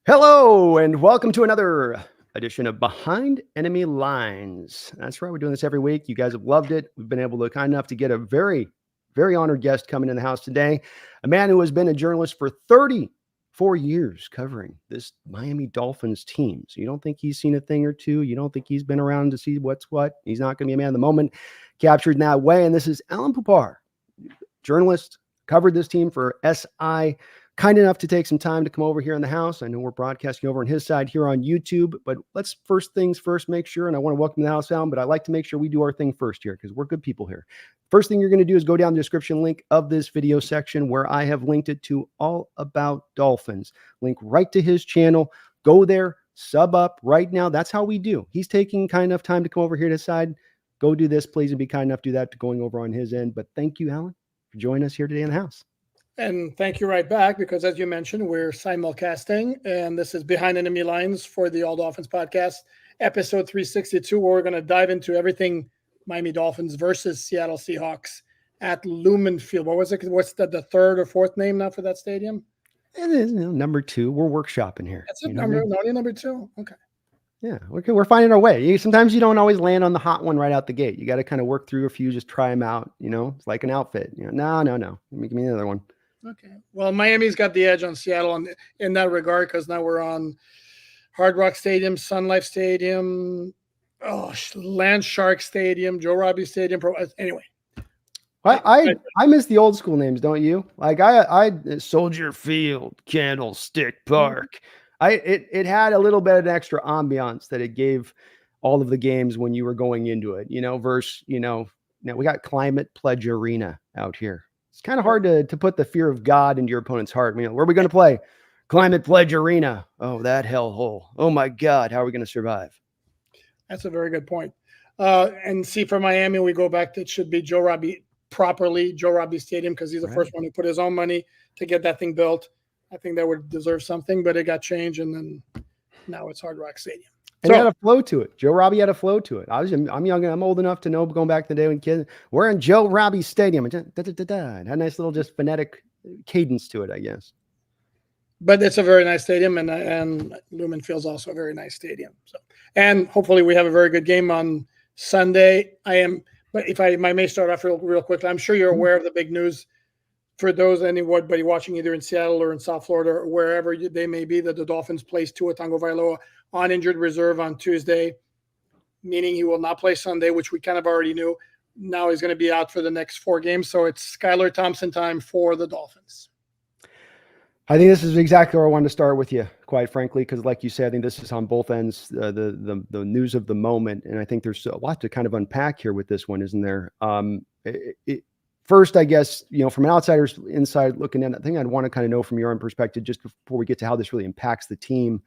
Hello, and welcome to another edition of Behind Enemy Lines. That's right, we're doing this every week. You guys have loved it. We've been able to kind enough to get a very honored guest coming in the house today, a man who has been a journalist for 34 years covering this Miami Dolphins team. So you don't think he's seen a thing or two? You don't think he's been around to see what's what? He's not going to be a man of the moment captured in that way. And this is Alain, journalist, covered this team for SI. Kind enough to take some time to come over here in the house. I know we're broadcasting over on his side here on YouTube, but let's first things first make sure, and I want to welcome the house, Alan, but I like to make sure we do our thing first here because we're good people here. First thing you're going to do is go down the description link of this video section where I have linked it to All About Dolphins. Link right to his channel. Go there, sub up right now. That's how we do. He's taking kind enough time to come over here to the side. Go do this, please, and be kind enough to do that to going over on his end. But thank you, Alan, for joining us here today in the house. And thank you right back, because as you mentioned, we're simulcasting, and this is Behind Enemy Lines for the All Dolphins podcast, episode 362, where we're going to dive into everything Miami Dolphins versus Seattle Seahawks at Lumen Field. What was it? What's the third or fourth name now for that stadium? It is number 2. We're workshopping here. That's it, number 2. Okay. Yeah, we're finding our way. Sometimes you don't always land on the hot one right out the gate. You got to kind of work through a few, just try them out. It's like an outfit. No. Give me another one. Okay. Well, Miami's got the edge on Seattle in that regard, because now we're on Hard Rock Stadium, Sun Life Stadium, Land Shark Stadium, Joe Robbie Stadium. Anyway. I miss the old school names, don't you? Like I Soldier Field, Candlestick Park. It had a little bit of an extra ambiance that it gave all of the games when you were going into it, versus, now we got Climate Pledge Arena out here. It's kind of hard to put the fear of God into your opponent's heart. Where are we going to play? Climate Pledge Arena. Oh, that hellhole. Oh my God. How are we going to survive? That's a very good point. And see, for Miami, we go back to, it should be Joe Robbie Stadium, because he's the first one who put his own money to get that thing built. I think that would deserve something, but it got changed, and then now it's Hard Rock Stadium. And it had a flow to it. Joe Robbie had a flow to it. I'm young. I'm old enough to know, going back to the day when kids, we're in Joe Robbie Stadium. It had a nice little just phonetic cadence to it, I guess. But it's a very nice stadium, and Lumen Field's also a very nice stadium. So, and hopefully we have a very good game on Sunday. But if I may start off real quickly, I'm sure you're aware of the big news for anybody watching either in Seattle or in South Florida or wherever they may be, that the Dolphins placed Tua Tagovailoa on injured reserve on Tuesday, meaning he will not play Sunday, which we kind of already knew. Now he's going to be out for the next 4 games. So it's Skylar Thompson time for the Dolphins. I think this is exactly where I wanted to start with you, quite frankly, because like you said, I think this is on both ends, the news of the moment. And I think there's a lot to kind of unpack here with this one, isn't there? First, I guess, from an outsider's inside looking in, I think I'd want to kind of know from your own perspective, just before we get to how this really impacts the team,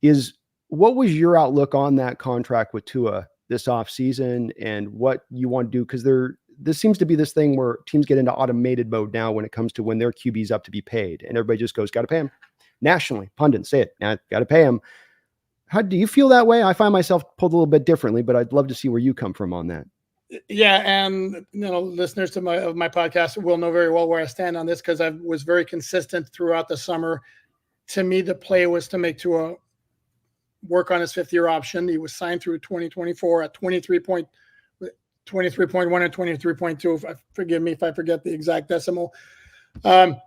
is what was your outlook on that contract with Tua this offseason and what you want to do? Because this seems to be this thing where teams get into automated mode now when it comes to when their QB's up to be paid, and everybody just goes, got to pay him. Nationally, pundits say it, got to pay him. How do you feel that way? I find myself pulled a little bit differently, but I'd love to see where you come from on that. Yeah, and listeners to my podcast will know very well where I stand on this, because I was very consistent throughout the summer. To me, the play was to make Tua work on his 5th-year option. He was signed through 2024 at 23.1 and 23.2. Forgive me if I forget the exact decimal. The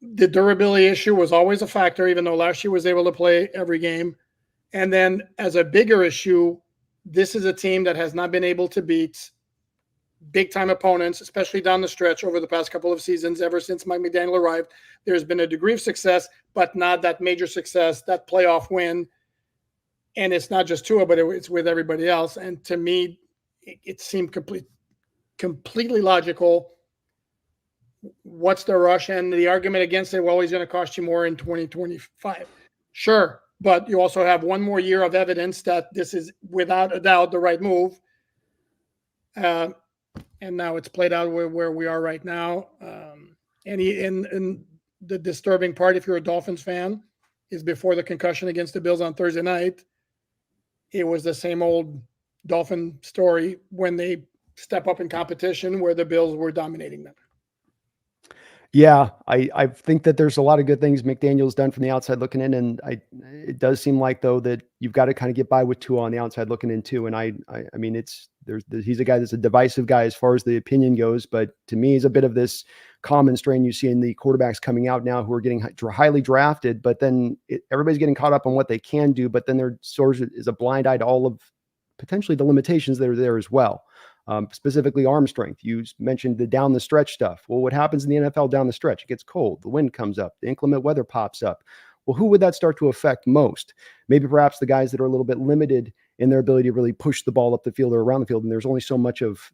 durability issue was always a factor, even though last year was able to play every game. And then as a bigger issue, this is a team that has not been able to beat big-time opponents, especially down the stretch over the past couple of seasons. Ever since Mike McDaniel arrived, there's been a degree of success, but not that major success, that playoff win. And it's not just Tua, but it's with everybody else. And to me, it seemed completely logical. What's the rush? And the argument against it, well, he's going to cost you more in 2025. Sure. But you also have one more year of evidence that this is without a doubt the right move. And now it's played out where we are right now. And the disturbing part, if you're a Dolphins fan, is before the concussion against the Bills on Thursday night, it was the same old Dolphin story when they step up in competition where the Bills were dominating them. Yeah, I think that there's a lot of good things McDaniel's done from the outside looking in, and it does seem like though that you've got to kind of get by with Tua on the outside looking in too. And I mean he's a guy that's a divisive guy as far as the opinion goes, but to me he's a bit of this common strain you see in the quarterbacks coming out now who are getting highly drafted, but then everybody's getting caught up on what they can do, but then there sort of is a blind eye to all of potentially the limitations that are there as well. Specifically arm strength. You mentioned the down the stretch stuff. Well, what happens in the NFL down the stretch? It gets cold. The wind comes up. The inclement weather pops up. Well, who would that start to affect most? Maybe perhaps the guys that are a little bit limited in their ability to really push the ball up the field or around the field. And there's only so much of,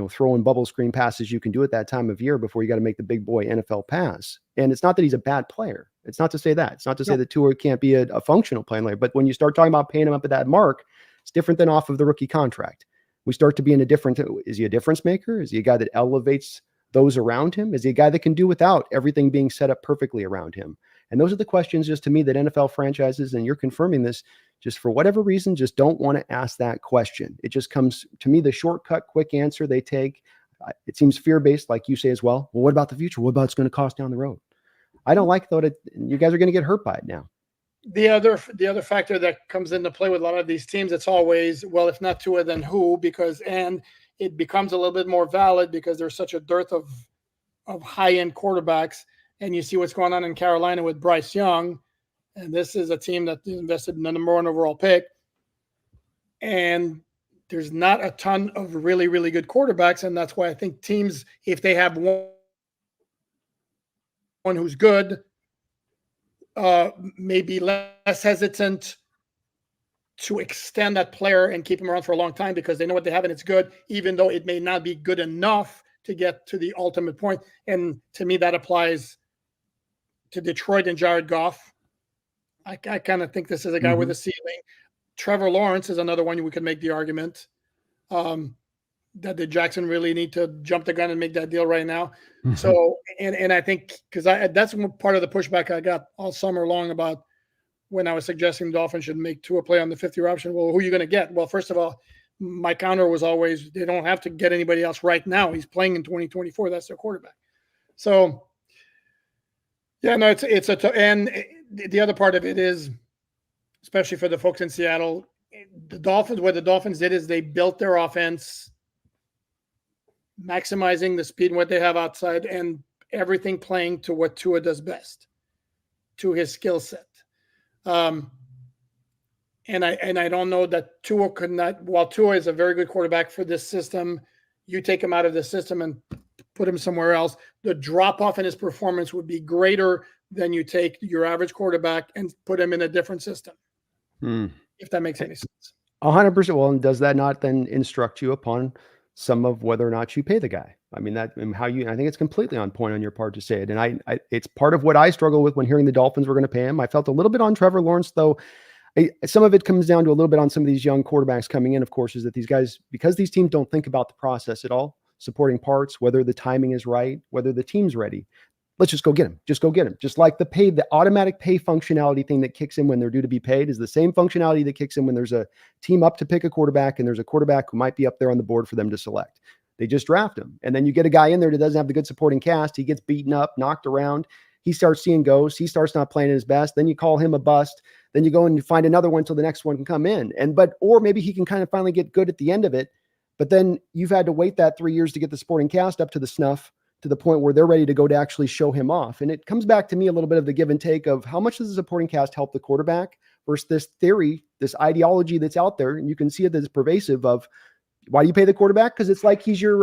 throwing bubble screen passes you can do at that time of year before you got to make the big boy NFL pass. And it's not that he's a bad player. It's not to say that. It's not to say that Tua can't be a functional player. But when you start talking about paying him up at that mark, it's different than off of the rookie contract. We start to be in a different, is he a difference maker? Is he a guy that elevates those around him? Is he a guy that can do without everything being set up perfectly around him? And those are the questions just to me that NFL franchises, and you're confirming this, just for whatever reason, just don't want to ask that question. It just comes to me, the shortcut, quick answer they take. It seems fear-based, like you say as well. Well, what about the future? What about it's going to cost down the road? I don't like though that you guys are going to get hurt by it now. The other factor that comes into play with a lot of these teams, it's always, well, if not Tua, then who? And it becomes a little bit more valid because there's such a dearth of high-end quarterbacks. And you see what's going on in Carolina with Bryce Young. And this is a team that invested in the number 1 overall pick. And there's not a ton of really, really good quarterbacks. And that's why I think teams, if they have one who's good, maybe less hesitant to extend that player and keep him around for a long time because they know what they have and it's good, even though it may not be good enough to get to the ultimate point. And to me, that applies to Detroit and Jared Goff. I kind of think this is a guy with a ceiling. Trevor Lawrence is another one we could make the argument that the Jackson really need to jump the gun and make that deal right now. So, and I think because that's part of the pushback I got all summer long about when I was suggesting the Dolphins should make Tua play on the 50-year option. Well, who are you going to get? Well, first of all, my counter was always they don't have to get anybody else right now. He's playing in 2024. That's their quarterback. So, yeah, no, and the other part of it is, especially for the folks in Seattle, what the Dolphins did is they built their offense maximizing the speed and what they have outside and everything playing to what Tua does best, to his skill set. And I don't know that Tua could not, while Tua is a very good quarterback for this system, you take him out of the system and put him somewhere else, the drop-off in his performance would be greater than you take your average quarterback and put him in a different system. If that makes any sense. 100%. Well, and does that not then instruct you upon some of whether or not you pay the guy? I mean, I think it's completely on point on your part to say it. And it's part of what I struggle with when hearing the Dolphins were going to pay him. I felt a little bit on Trevor Lawrence, though. Some of it comes down to a little bit on some of these young quarterbacks coming in, of course, is that these guys, because these teams don't think about the process at all, supporting parts, whether the timing is right, whether the team's ready. Let's just go get him. Just go get him. Just like the automatic pay functionality thing that kicks in when they're due to be paid is the same functionality that kicks in when there's a team up to pick a quarterback and there's a quarterback who might be up there on the board for them to select. They just draft him. And then you get a guy in there that doesn't have the good supporting cast. He gets beaten up, knocked around. He starts seeing ghosts. He starts not playing at his best. Then you call him a bust. Then you go and you find another one until the next one can come in. Or maybe he can kind of finally get good at the end of it. But then you've had to wait that 3 years to get the supporting cast up to the snuff, to the point where they're ready to go to actually show him off. And it comes back to me a little bit of the give and take of how much does the supporting cast help the quarterback versus this theory, this ideology that's out there. And you can see it as pervasive of why do you pay the quarterback? Because it's like he's your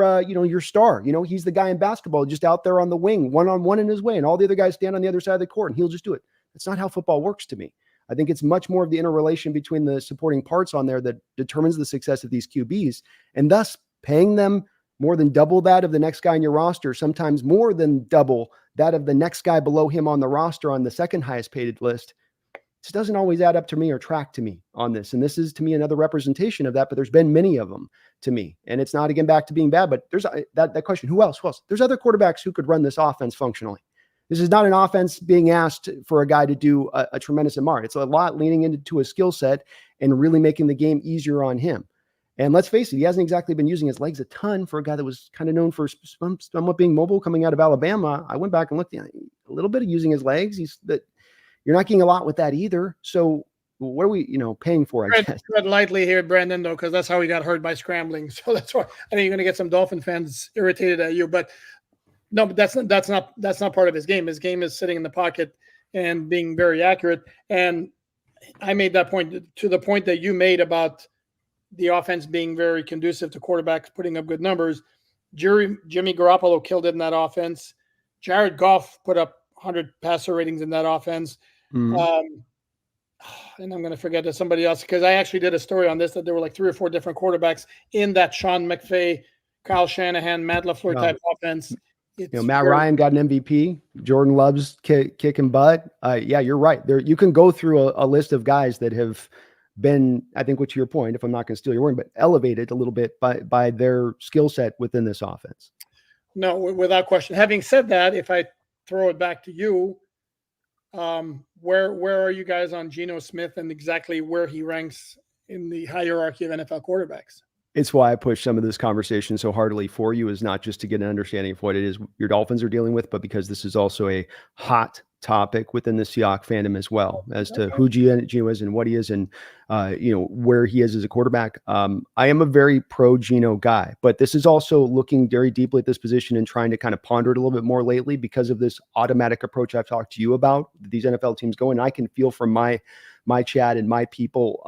star. He's the guy in basketball just out there on the wing, one-on-one in his way, and all the other guys stand on the other side of the court and he'll just do it. That's not how football works to me. I think it's much more of the interrelation between the supporting parts on there that determines the success of these QBs, and thus paying them more than double that of the next guy on your roster, sometimes more than double that of the next guy below him on the roster on the second highest paid list. This doesn't always add up to me or track to me on this. And this is to me another representation of that, but there's been many of them to me. And it's not, again, back to being bad, but there's that question. Who else? There's other quarterbacks who could run this offense functionally. This is not an offense being asked for a guy to do a tremendous amount. It's a lot leaning into a skill set and really making the game easier on him. And let's face it, he hasn't exactly been using his legs a ton for a guy that was kind of known for somewhat being mobile coming out of Alabama. I went back and looked at a little bit of using his legs. You're not getting a lot with that either. So what are we, paying for, I guess? Tread lightly here, Brandon, though, because that's how he got hurt by scrambling. So that's why I think you're going to get some Dolphin fans irritated at you. But no, but that's not part of his game. His game is sitting in the pocket and being very accurate. And I made that point to the point that you made about the offense being very conducive to quarterbacks putting up good numbers. Jimmy Garoppolo killed it in that offense. Jared Goff put up 100 passer ratings in that offense. Mm-hmm. And I'm going to forget to somebody else because I actually did a story on this that there were like 3 or 4 different quarterbacks in that Sean McVay, Kyle Shanahan, Matt LaFleur type offense. Matt Ryan got an MVP. Jordan Love's kicking butt. Yeah, you're right. There, you can go through a list of guys that have been, I think, to your point, if I'm not going to steal your word, but elevated a little bit by their skill set within this offense. No, without question. Having said that, if I throw it back to you, where are you guys on Geno Smith and exactly where he ranks in the hierarchy of NFL quarterbacks? It's why I push some of this conversation so heartily for you, is not just to get an understanding of what it is your Dolphins are dealing with, but because this is also a hot topic within the Seahawks fandom as well, as to who Geno is and what he is and, where he is as a quarterback. I am a very pro Geno guy, but this is also looking very deeply at this position and trying to kind of ponder it a little bit more lately because of this automatic approach I've talked to you about. These NFL teams go, and I can feel from my chat and my people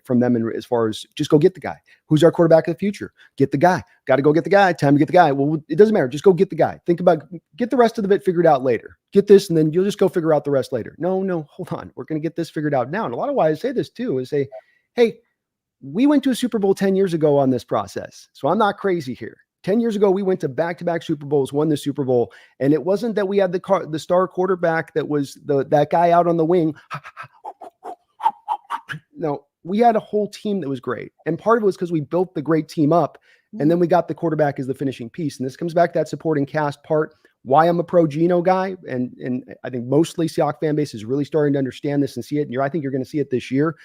from them, and as far as just go get the guy. Who's our quarterback of the future? Get the guy. Got to go get the guy. Time to get the guy. Well, it doesn't matter. Just go get the guy. Think about, get the rest of the bit figured out later. Get this, and then you'll just go figure out the rest later. No, hold on. We're going to get this figured out now. And a lot of why I say this too is say, hey, we went to a Super Bowl 10 years ago on this process. So I'm not crazy here. 10 years ago, we went to back-to-back Super Bowls, won the Super Bowl, and it wasn't that we had the star quarterback that was that guy out on the wing. No, we had a whole team that was great. And part of it was because we built the great team up, and then we got the quarterback as the finishing piece. And this comes back to that supporting cast part, why I'm a pro Geno guy. And I think mostly Seahawks fan base is really starting to understand this and see it. And I think you're going to see it this year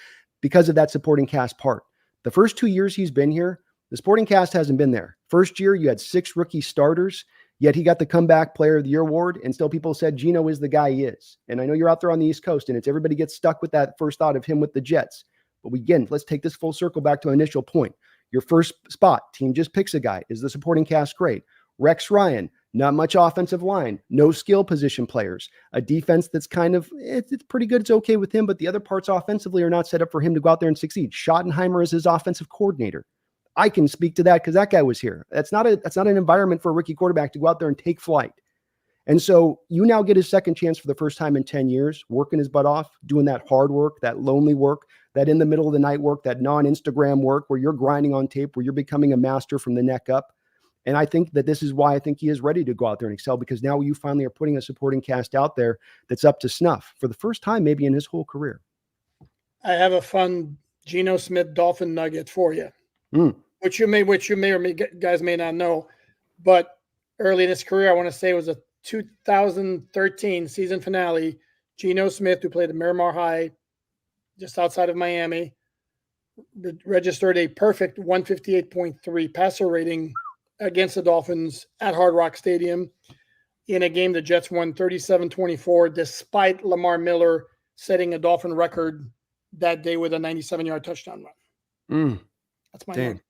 because of that supporting cast part. The first 2 years he's been here, the supporting cast hasn't been there. First year, you had 6 rookie starters, yet he got the comeback player of the year award. And still people said Geno is the guy he is. And I know you're out there on the East Coast, and it's everybody gets stuck with that first thought of him with the Jets. But again, let's take this full circle back to an initial point. Your first spot, team just picks a guy. Is the supporting cast great? Rex Ryan, not much offensive line, no skill position players, a defense that's kind of, it's pretty good. It's okay with him, but the other parts offensively are not set up for him to go out there and succeed. Schottenheimer is his offensive coordinator. I can speak to that because that guy was here. That's not an environment for a rookie quarterback to go out there and take flight. And so you now get his second chance for the first time in 10 years, working his butt off, doing that hard work, that lonely work, that in the middle of the night work, that non-Instagram work where you're grinding on tape, where you're becoming a master from the neck up. And I think that this is why I think he is ready to go out there and excel, because now you finally are putting a supporting cast out there that's up to snuff for the first time maybe in his whole career. I have a fun Geno Smith Dolphin nugget for you, which you may or may guys may not know, but early in his career, I want to say it was a 2013 season finale. Geno Smith, who played at Miramar High, just outside of Miami, registered a perfect 158.3 passer rating against the Dolphins at Hard Rock Stadium in a game the Jets won 37-24, despite Lamar Miller setting a Dolphin record that day with a 97-yard touchdown run. That's my nugget.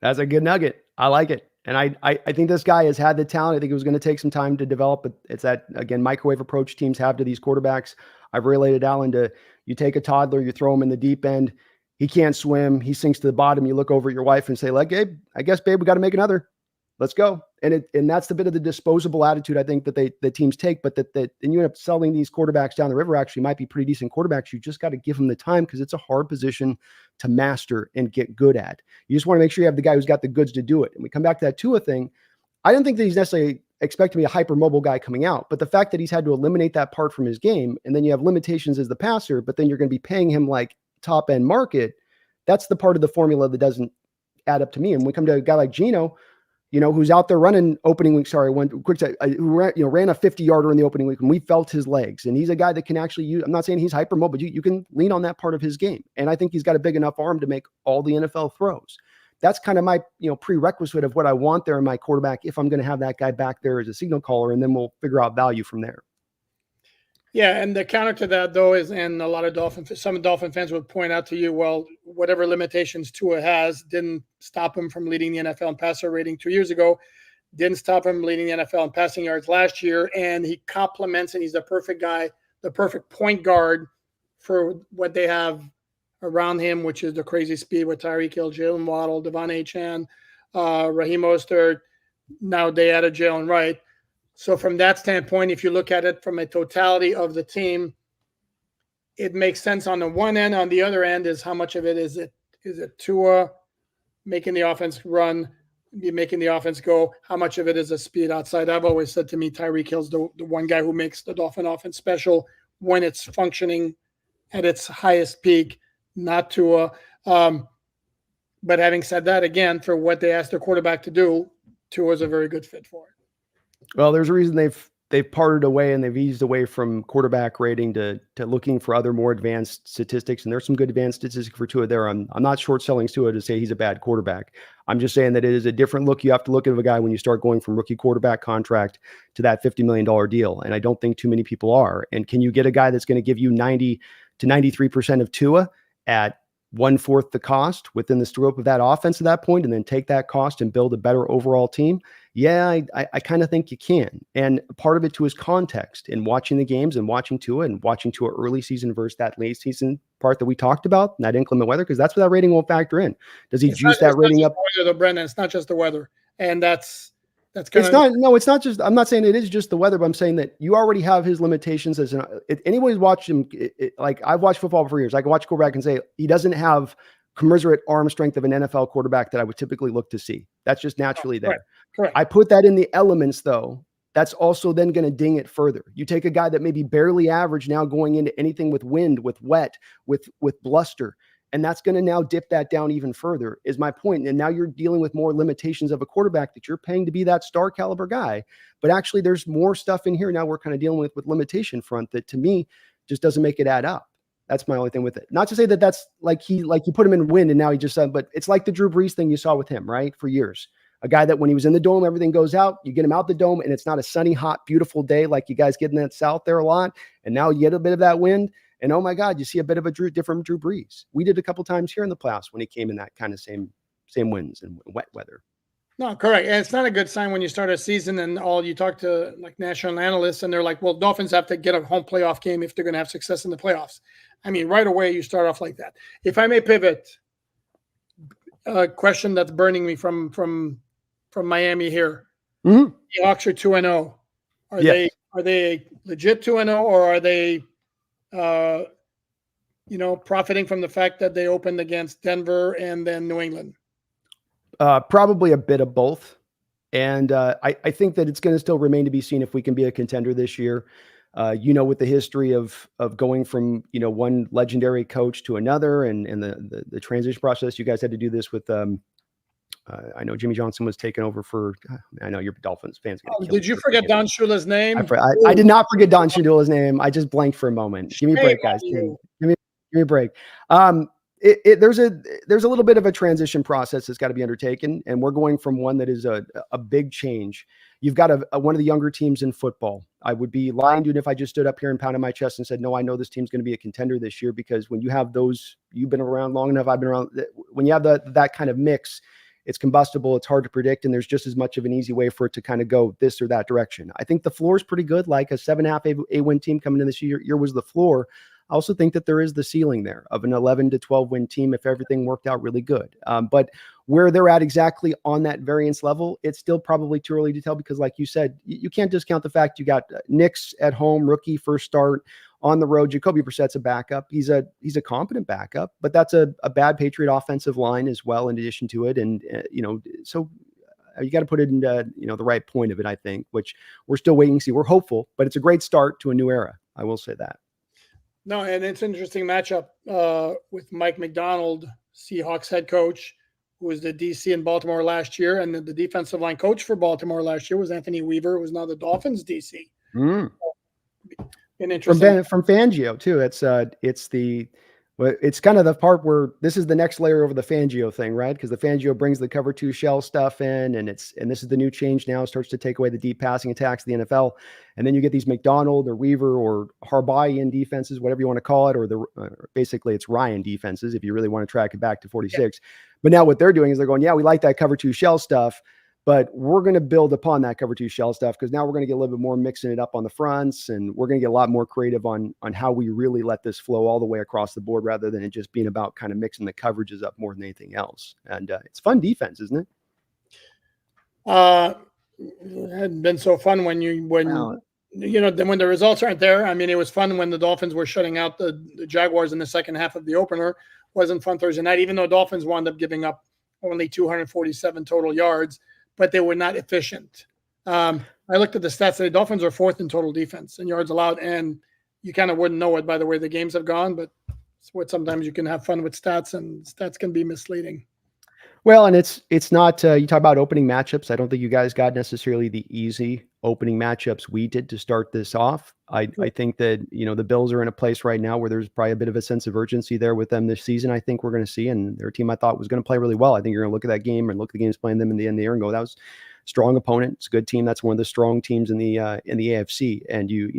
That's a good nugget. I like it. And I think this guy has had the talent. I think it was going to take some time to develop, but it's that, again, microwave approach teams have to these quarterbacks. I've related Alain to, you take a toddler, you throw him in the deep end. He can't swim. He sinks to the bottom. You look over at your wife and say, like, hey, I guess, babe, we got to make another. Let's go. And that's the bit of the disposable attitude I think that the teams take, but that and you end up selling these quarterbacks down the river actually might be pretty decent quarterbacks. You just got to give them the time because it's a hard position to master and get good at. You just want to make sure you have the guy who's got the goods to do it. And we come back to that Tua thing. I don't think that he's necessarily expected to be a hyper-mobile guy coming out, but the fact that he's had to eliminate that part from his game, and then you have limitations as the passer, but then you're going to be paying him like top-end market, that's the part of the formula that doesn't add up to me. And when we come to a guy like Geno, who's out there running opening week, who ran a 50-yarder in the opening week, and we felt his legs. And he's a guy that can actually use, I'm not saying he's hyper-mobile, but you can lean on that part of his game. And I think he's got a big enough arm to make all the NFL throws. that's kind of my, prerequisite of what I want there in my quarterback if I'm going to have that guy back there as a signal caller, and then we'll figure out value from there. Yeah, and the counter to that, though, is, and a lot of some Dolphin fans would point out to you, well, whatever limitations Tua has didn't stop him from leading the NFL in passer rating 2 years ago, didn't stop him leading the NFL in passing yards last year, and he complements, and he's the perfect guy, the perfect point guard for what they have around him, which is the crazy speed with Tyreek Hill, Jalen Waddle, Devon Achane, Raheem Mostert. Now they added Jalen Wright. So from that standpoint, if you look at it from a totality of the team, it makes sense on the one end. On the other end is how much of it is it Tua making the offense run, making the offense go? How much of it is a speed outside? I've always said to me, Tyreek Hill's the one guy who makes the Dolphin offense special when it's functioning at its highest peak, not Tua. But having said that, again, for what they asked their quarterback to do, Tua is a very good fit for it. Well, there's a reason they've parted away and they've eased away from quarterback rating to looking for other more advanced statistics. And there's some good advanced statistics for Tua there. I'm not short selling Tua to say he's a bad quarterback. I'm just saying that it is a different look. You have to look at a guy when you start going from rookie quarterback contract to that $50 million deal. And I don't think too many people are. And can you get a guy that's going to give you 90 to 93% of Tua at 1/4 the cost within the scope of that offense at that point, and then take that cost and build a better overall team? Yeah, I kind of think you can. And part of it too is context and watching the games and watching Tua early season versus that late season part that we talked about, that inclement weather, because that's what that rating will factor in. Does he juice that rating up? Weather, Brendan, it's not just the weather. And that's kind it's not, no, it's not just, I'm not saying it is just the weather, but I'm saying that you already have his limitations as anybody's watched him. Like I've watched football for years. I can watch a quarterback and say, he doesn't have commensurate arm strength of an NFL quarterback that I would typically look to see. That's just naturally there. Correct. I put that in the elements though. That's also then going to ding it further. You take a guy that may be barely average now going into anything with wind, with wet, with bluster, and that's going to now dip that down even further, is my point. And now you're dealing with more limitations of a quarterback that you're paying to be that star caliber guy. But actually there's more stuff in here now we're kind of dealing with limitation front that to me just doesn't make it add up. That's my only thing with it. Not to say that that's like you put him in wind and now he just, but it's like the Drew Brees thing you saw with him, right? For years. A guy that when he was in the dome, everything goes out. You get him out the dome and it's not a sunny, hot, beautiful day like you guys get in that South there a lot. And now you get a bit of that wind. And oh my God, you see a bit of a different Drew Brees. We did a couple times here in the playoffs when he came in that kind of same winds and wet weather. No, correct. And it's not a good sign when you start a season and you talk to like national analysts and they're like, well, Dolphins have to get a home playoff game if they're going to have success in the playoffs. I mean, right away you start off like that. If I may pivot, a question that's burning me from Miami here. Mm-hmm. The Hawks are 2-0. Are they legit 2-0, or are they profiting from the fact that they opened against Denver and then New England? Probably a bit of both. And I think that it's going to still remain to be seen if we can be a contender this year. With the history of going from, one legendary coach to another and the transition process, you guys had to do this with, I know Jimmy Johnson was taken over for, I know you're Dolphins fans. Did you forget Don Shula's name? I did not forget Don Shula's name. I just blanked for a moment. Give me a break, guys. Give me a break. There's a little bit of a transition process that's got to be undertaken, and we're going from one that is a big change. You've got one of the younger teams in football. I would be lying to you if I just stood up here and pounded my chest and said, no, I know this team's going to be a contender this year, because when you have those, you've been around long enough, I've been around, when you have that kind of mix, it's combustible, it's hard to predict, and there's just as much of an easy way for it to kind of go this or that direction. I think the floor is pretty good, like a 7.5 A-win team coming in this year was the floor. I also think that there is the ceiling there of an 11 to 12 win team if everything worked out really good. But where they're at exactly on that variance level, it's still probably too early to tell, because like you said, you can't discount the fact you got Knicks at home, rookie first start. On the road, Jacoby Brissett's a backup. He's a competent backup, but that's a bad Patriot offensive line as well, in addition to it. And, so you got to put it in, the right point of it, I think, which we're still waiting to see. We're hopeful, but it's a great start to a new era. I will say that. No, and it's an interesting matchup with Mike McDonald, Seahawks head coach, who was the DC in Baltimore last year, and the defensive line coach for Baltimore last year was Anthony Weaver, who was now the Dolphins DC. Mm. An interesting from Fangio too. It's the Well, it's kind of the part where this is the next layer over the Fangio thing, right? Because the Fangio brings the cover two shell stuff in, and this is the new change now. It starts to take away the deep passing attacks of the NFL, and then you get these McDonald or Weaver or Harbaugh defenses, whatever you want to call it, or basically it's Ryan defenses if you really want to track it back to 46. Yeah. But now what they're doing is they're going, yeah, we like that cover two shell stuff, but we're going to build upon that cover two shell stuff because now we're going to get a little bit more mixing it up on the fronts, and we're going to get a lot more creative on how we really let this flow all the way across the board rather than it just being about kind of mixing the coverages up more than anything else. And it's fun defense, isn't it? It hadn't been so fun when the results aren't there. I mean, it was fun when the Dolphins were shutting out the Jaguars in the second half of the opener. Wasn't fun Thursday night, even though Dolphins wound up giving up only 247 total yards, but they were not efficient. I looked at the stats. The Dolphins are fourth in total defense and yards allowed, and you kind of wouldn't know it by the way the games have gone, but it's what sometimes you can have fun with stats, and stats can be misleading. Well, and it's not, you talk about opening matchups. I don't think you guys got necessarily the easy opening matchups we did to start this off. I think that, the Bills are in a place right now where there's probably a bit of a sense of urgency there with them this season. I think we're going to see, and their team I thought was going to play really well. I think you're going to look at that game and look at the games playing them in the end of the year and go, that was a strong opponent. It's a good team. That's one of the strong teams in the AFC. And you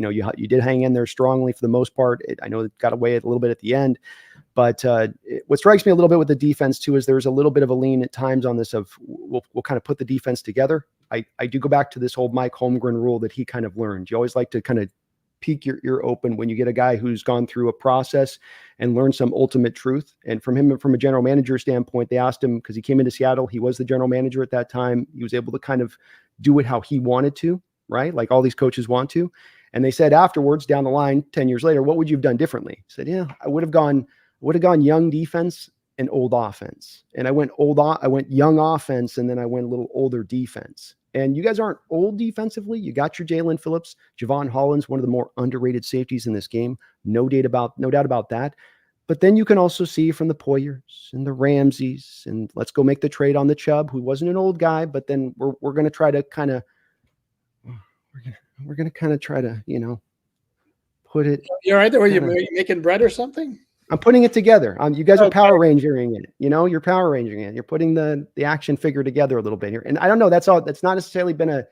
did hang in there strongly for the most part. I know it got away a little bit at the end. But what strikes me a little bit with the defense, too, is there's a little bit of a lean at times on this of we'll kind of put the defense together. I do go back to this whole Mike Holmgren rule that he kind of learned. You always like to kind of peek your ear open when you get a guy who's gone through a process and learned some ultimate truth. And from a general manager standpoint, they asked him, because he came into Seattle, he was the general manager at that time. He was able to kind of do it how he wanted to, right? Like all these coaches want to. And they said afterwards, down the line, 10 years later, what would you have done differently? He said, yeah, I would have gone young defense and old offense. And I went young offense, and then I went a little older defense. And you guys aren't old defensively. You got your Jalen Phillips, Javon Hollins, one of the more underrated safeties in this game. No doubt about that. But then you can also see from the Poyers and the Ramseys, and let's go make the trade on the Chubb, who wasn't an old guy, but then we're going to try to kind of try to, put it. You're right there. Were you making bread or something? I'm putting it together. You guys are Power Rangering it. You're Power Rangering it. You're putting the action figure together a little bit here. And I don't know. That's not necessarily been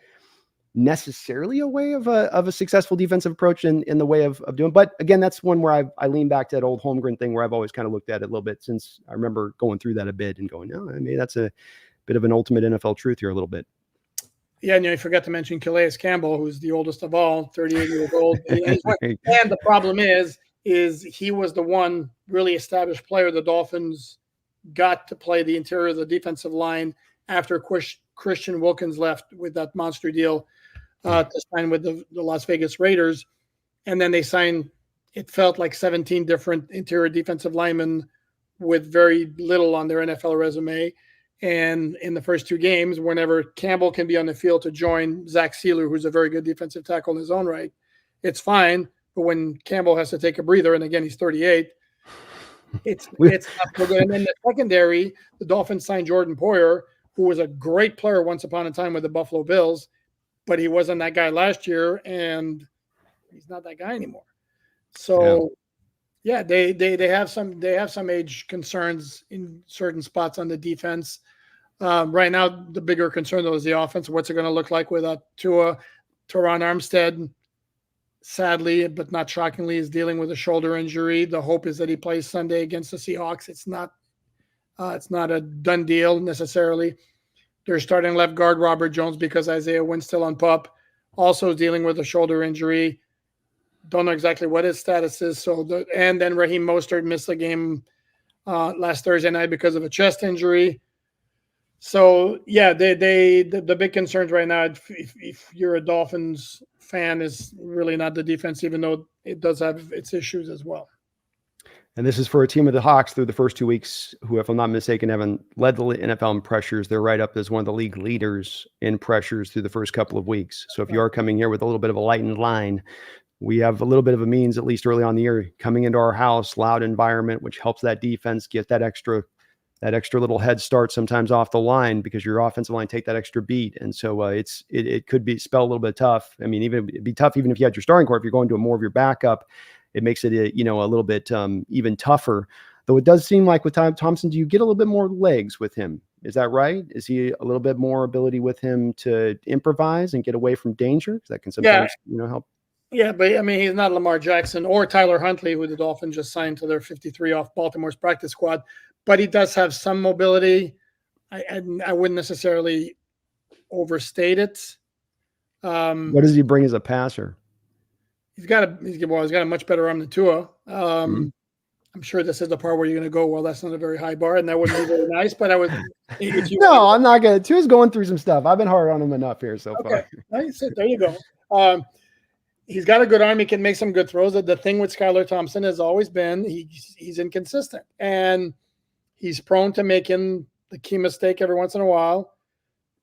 necessarily a way of a successful defensive approach in the way of doing. But again, that's one where I lean back to that old Holmgren thing where I've always kind of looked at it a little bit since I remember going through that a bit and going, no, I mean, that's a bit of an ultimate NFL truth here a little bit. Yeah, and I forgot to mention Calais Campbell, who's the oldest of all, 38 years old. And the problem is he was the one really established player the Dolphins got to play the interior of the defensive line after Christian Wilkins left with that monster deal to sign with the Las Vegas Raiders. And then they signed, it felt like 17 different interior defensive linemen with very little on their NFL resume. And in the first two games, whenever Campbell can be on the field to join Zach Sealer, who's a very good defensive tackle in his own right, it's fine. But when Campbell has to take a breather, and again, he's 38, it's not so good. And then the secondary, the Dolphins signed Jordan Poyer, who was a great player once upon a time with the Buffalo Bills, but he wasn't that guy last year, and he's not that guy anymore. So, yeah, they have some age concerns in certain spots on the defense. Right now, the bigger concern though is the offense. What's it going to look like without Tua? Teron Armstead, sadly, but not shockingly, is dealing with a shoulder injury. The hope is that he plays Sunday against the Seahawks. It's not a done deal necessarily. They're starting left guard Robert Jones because Isaiah Wynn's still on PUP, also dealing with a shoulder injury. Don't know exactly what his status is. And then Raheem Mostert missed the game last Thursday night because of a chest injury. So yeah, the big concerns right now, if you're a Dolphins fan, is really not the defense, even though it does have its issues as well. And this is for a team of the Hawks through the first 2 weeks, who, if I'm not mistaken, haven't led the NFL in pressures. They're right up as one of the league leaders in pressures through the first couple of weeks. So if you are coming here with a little bit of a lightened line, we have a little bit of a means, at least early on in the year, coming into our house, loud environment, which helps that defense get that extra little head start sometimes off the line, because your offensive line take that extra beat. And so it could be spell a little bit tough. I mean, it'd be tough even if you had your starting core, if you're going to more of your backup. it makes it, a little bit even tougher. Though it does seem like with Thompson, do you get a little bit more legs with him? Is that right? Is he a little bit more ability with him to improvise and get away from danger? Because that can sometimes, help. Yeah, but I mean, he's not Lamar Jackson or Tyler Huntley, who the Dolphins just signed to their 53 off Baltimore's practice squad. But he does have some mobility. I wouldn't necessarily overstate it. What does he bring as a passer? He's got a much better arm than Tua. I'm sure this is the part where you're going to go, well, that's not a very high bar, and that wouldn't be very nice. But I was. No, I'm not going to. Tua's going through some stuff. I've been hard on him enough here so far. Nice. There you go. He's got a good arm. He can make some good throws. The thing with Skylar Thompson has always been he's inconsistent, and he's prone to making the key mistake every once in a while.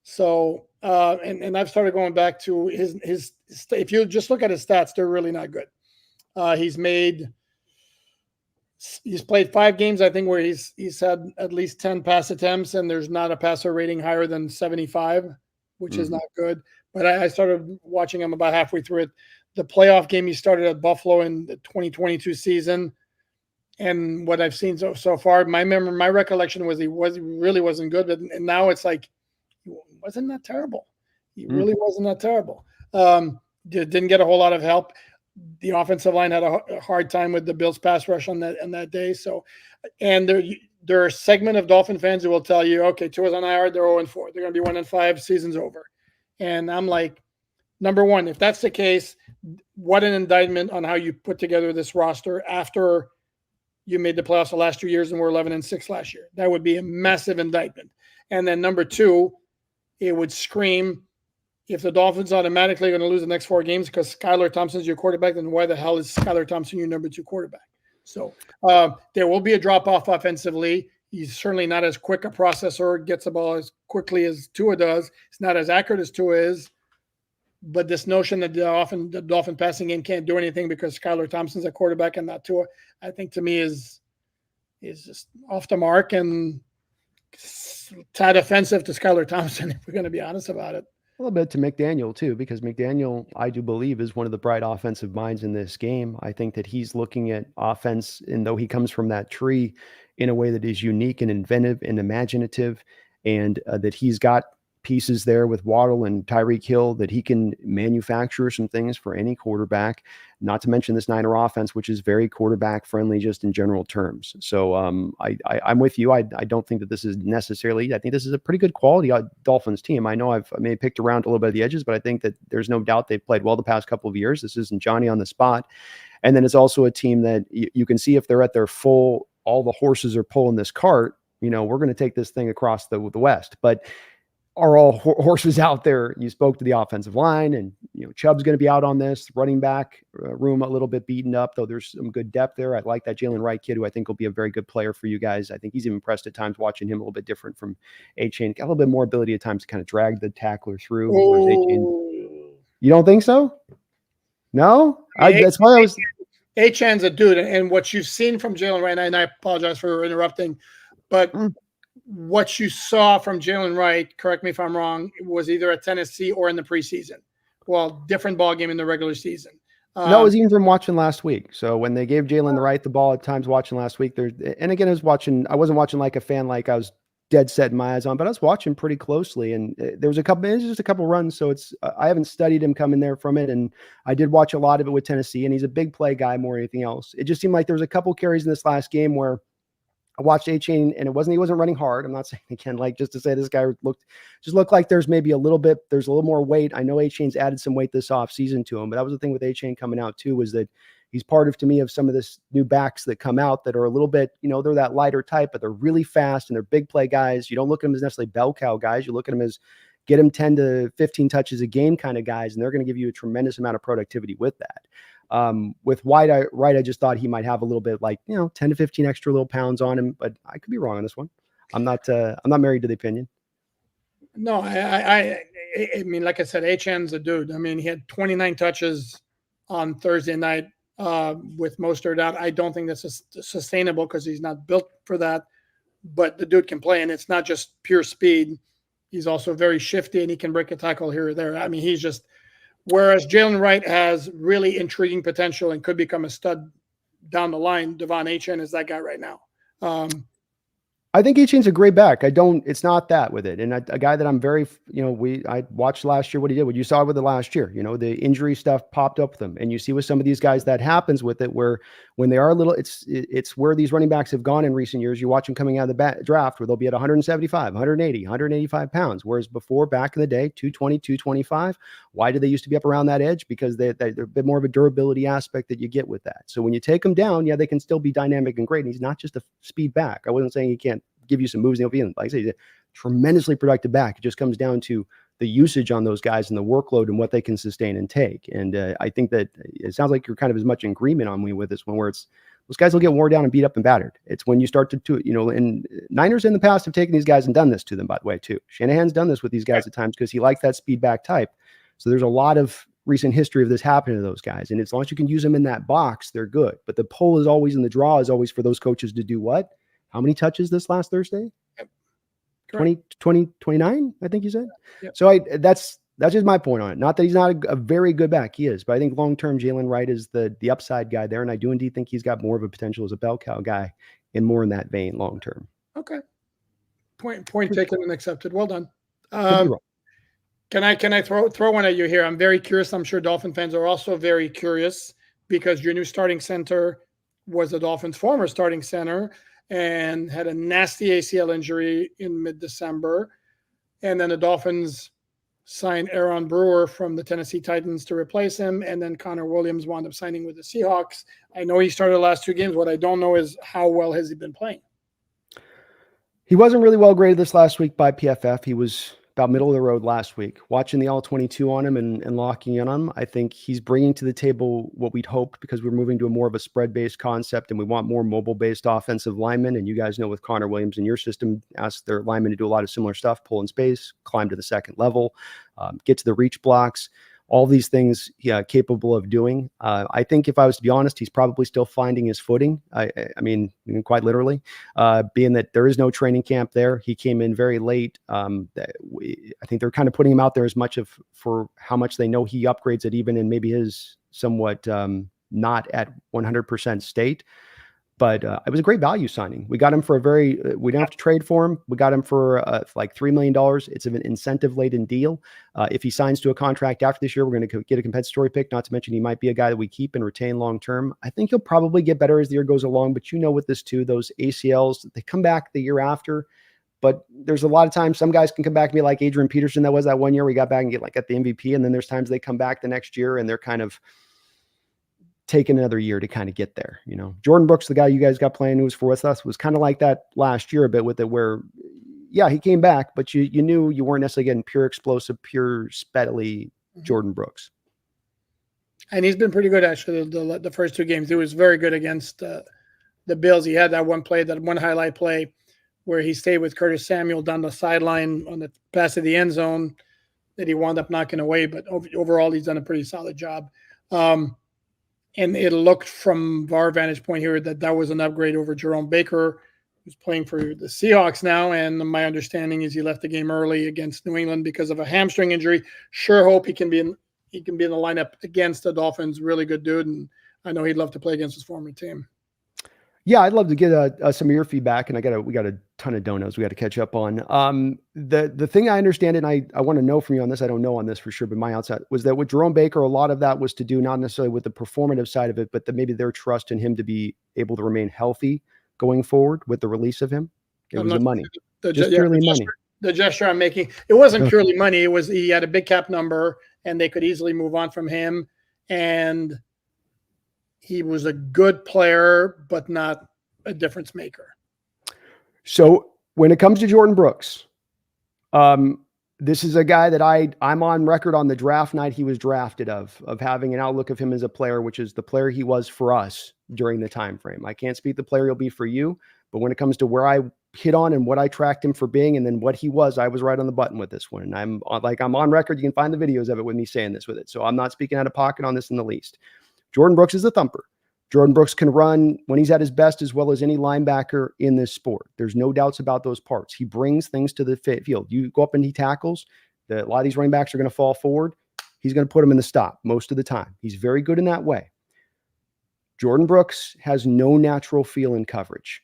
So, and I've started going back to his. If you just look at his stats, they're really not good. He's played 5 games, I think, where he's had at least 10 pass attempts, and there's not a passer rating higher than 75, which is not good. But I started watching him about halfway through it. The playoff game he started at Buffalo in the 2022 season, and what I've seen so far, my recollection was he really wasn't good, and now it's like he wasn't that terrible. He really wasn't that terrible. Didn't get a whole lot of help. The offensive line had a hard time with the Bills pass rush on that day. So, and there are a segment of Dolphin fans who will tell you, okay, Tua's on IR, they're 0-4. They're going to be 1-5, season's over. And I'm like, number one, if that's the case, what an indictment on how you put together this roster after you made the playoffs the last 2 years and were 11-6 last year. That would be a massive indictment. And then number two, it would scream, if the Dolphins automatically going to lose the next 4 games because Skylar Thompson's your quarterback, then why the hell is Skylar Thompson your number 2 quarterback? So there will be a drop-off offensively. He's certainly not as quick a processor, gets the ball as quickly as Tua does. He's not as accurate as Tua is. But this notion that the Dolphin passing game can't do anything because Skylar Thompson's a quarterback and not Tua, I think to me is just off the mark and tad offensive to Skylar Thompson, if we're going to be honest about it. A little bit to McDaniel too, because McDaniel, I do believe, is one of the bright offensive minds in this game. I think that he's looking at offense, and though he comes from that tree, in a way that is unique and inventive and imaginative, and that he's got pieces there with Waddle and Tyreek Hill that he can manufacture some things for any quarterback, not to mention this Niner offense, which is very quarterback friendly just in general terms. So I'm with you. I don't think that this is necessarily, I think this is a pretty good quality Dolphins team. I know I may have picked around a little bit of the edges, but I think that there's no doubt they've played well the past couple of years. This isn't Johnny on the spot. And then it's also a team that you can see if they're at their full, all the horses are pulling this cart, we're going to take this thing across the West. But are all horses out there? You spoke to the offensive line, and Chubb's going to be out on this running back room a little bit beaten up, though there's some good depth there. I like that Jalen Wright kid, who I think will be a very good player for you guys. I think he's even impressed at times watching him, a little bit different from A-Chain. Got a little bit more ability at times to kind of drag the tackler through. You don't think so? No? That's why I was... A-Chan's a dude, and what you've seen from Jalen Wright, and I apologize for interrupting, but what you saw from Jalen Wright, correct me if I'm wrong, was either at Tennessee or in the preseason. Well, different ball game in the regular season. No, it was even from watching last week. So when they gave Jalen Wright the ball at times watching last week, and again, I wasn't watching like a fan, like I was dead set in my eyes on, but I was watching pretty closely, and there was just a couple runs. So I haven't studied him coming there from it. And I did watch a lot of it with Tennessee, and he's a big play guy more than anything else. It just seemed like there was a couple carries in this last game where I watched A-Chain, and he wasn't running hard. I'm not saying, again, like just to say this guy looked like there's maybe a little more weight. I know A-Chain's added some weight this off season to him, but that was the thing with A-Chain coming out too, was that he's part of, to me, of some of this new backs that come out that are a little bit, they're that lighter type, but they're really fast and they're big play guys. You don't look at them as necessarily bell cow guys. You look at them as get them 10 to 15 touches a game kind of guys, and they're going to give you a tremendous amount of productivity with that. With Wright, I just thought he might have a little bit 10 to 15 extra little pounds on him, but I could be wrong on this one. I'm not married to the opinion. No, I mean, like I said, A-Chan's a dude. I mean, he had 29 touches on Thursday night with Mostert out. I don't think that's sustainable because he's not built for that, but the dude can play, and it's not just pure speed. He's also very shifty, and he can break a tackle here or there. I mean, he's just Whereas Jalen Wright has really intriguing potential and could become a stud down the line. Devon Achane is that guy right now. I think Achane's a great back. It's not that with it. And a guy that I'm very, I watched last year what he did, what you saw with it last year, the injury stuff popped up with him. And you see with some of these guys that happens with it, where when they are a little, it's where these running backs have gone in recent years. You watch them coming out of the draft where they'll be at 175, 180, 185 pounds. Whereas before, back in the day, 220, 225. Why do they used to be up around that edge? Because they're a bit more of a durability aspect that you get with that. So when you take them down, yeah, they can still be dynamic and great. And he's not just a speed back. I wasn't saying he can't give you some moves. He'll be, like I say, he's a tremendously productive back. It just comes down to the usage on those guys and the workload and what they can sustain and take. And I think that it sounds like you're kind of as much in agreement on me with this one, where it's those guys will get worn down and beat up and battered. It's when you start to and Niners in the past have taken these guys and done this to them, by the way, too. Shanahan's done this with these guys at times because he likes that speed back type. So there's a lot of recent history of this happening to those guys. And as long as you can use them in that box, they're good. But the pull is always, and the draw is always for those coaches to do what? How many touches this last Thursday? Yep. 29, I think you said. Yep. So that's just my point on it. Not that he's not a very good back. He is. But I think long-term Jalen Wright is the upside guy there. And I do indeed think he's got more of a potential as a bell cow guy and more in that vein long-term. Okay. Point taken and accepted. Well done. Can I throw one at you here? I'm very curious. I'm sure Dolphin fans are also very curious because your new starting center was the Dolphins' former starting center and had a nasty ACL injury in mid-December. And then the Dolphins signed Aaron Brewer from the Tennessee Titans to replace him. And then Conor Williams wound up signing with the Seahawks. I know he started the last 2 games. What I don't know is how well has he been playing? He wasn't really well graded this last week by PFF. He was about middle of the road last week. Watching the all-22 on him and locking in on him, I think he's bringing to the table what we'd hoped, because we're moving to a more of a spread-based concept and we want more mobile-based offensive linemen. And you guys know with Conor Williams in your system, ask their linemen to do a lot of similar stuff, pull in space, climb to the second level, get to the reach blocks. All these things capable of doing. I think if I was to be honest, he's probably still finding his footing. I mean, quite literally, being that there is no training camp there. He came in very late. I think they're kind of putting him out there as much for how much they know he upgrades it, even in maybe his somewhat not at 100% state. But it was a great value signing. We got him for we didn't have to trade for him. We got him for like $3 million. It's an incentive-laden deal. If he signs to a contract after this year, we're going to get a compensatory pick, not to mention he might be a guy that we keep and retain long-term. I think he'll probably get better as the year goes along. But with this too, those ACLs, they come back the year after. But there's a lot of times some guys can come back and be like Adrian Peterson. That was that one year we got back and get the MVP. And then there's times they come back the next year and they're kind of taking another year to kind of get there. Jordan Brooks, the guy you guys got playing who was for us, was kind of like that last year a bit with it, where he came back, but you knew you weren't necessarily getting pure explosive, pure speedily Jordan Brooks. And he's been pretty good actually the first 2 games. He was very good against the Bills. He had that one highlight play where he stayed with Curtis Samuel down the sideline on the pass to the end zone that he wound up knocking away. But overall, he's done a pretty solid job. And it looked from our vantage point here that was an upgrade over Jerome Baker, who's playing for the Seahawks now. And my understanding is he left the game early against New England because of a hamstring injury. Sure hope he can be in the lineup against the Dolphins. Really good dude. And I know he'd love to play against his former team. Yeah, I'd love to get some of your feedback, and we got a ton of donuts we got to catch up on. The thing I understand, and I want to know from you on this, I don't know on this for sure, but my outside was that with Jerome Baker, a lot of that was to do not necessarily with the performative side of it, but maybe their trust in him to be able to remain healthy going forward with the release of him. It was the money, purely money. The gesture I'm making, it wasn't purely money. It was he had a big cap number, and they could easily move on from him, and he was a good player, but not a difference maker. So when it comes to Jordan Brooks, this is a guy that I'm on record on the draft night he was drafted of having an outlook of him as a player, which is the player he was for us during the time frame. I can't speak the player he'll be for you, but when it comes to where I hit on and what I tracked him for being and then what he was, I was right on the button with this one. And I'm on record. You can find the videos of it with me saying this with it. So I'm not speaking out of pocket on this in the least. Jordan Brooks is a thumper. Jordan Brooks can run when he's at his best as well as any linebacker in this sport. There's no doubts about those parts. He brings things to the field. You go up and he tackles. A lot of these running backs are going to fall forward. he's going to put him in the stop most of the time. He's very good in that way. Jordan Brooks has no natural feel in coverage.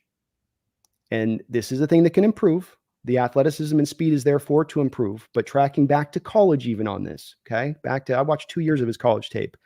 And this is a thing that can improve. The athleticism and speed is therefore to improve, but tracking back to college even on this, okay? I watched 2 years of his college tape.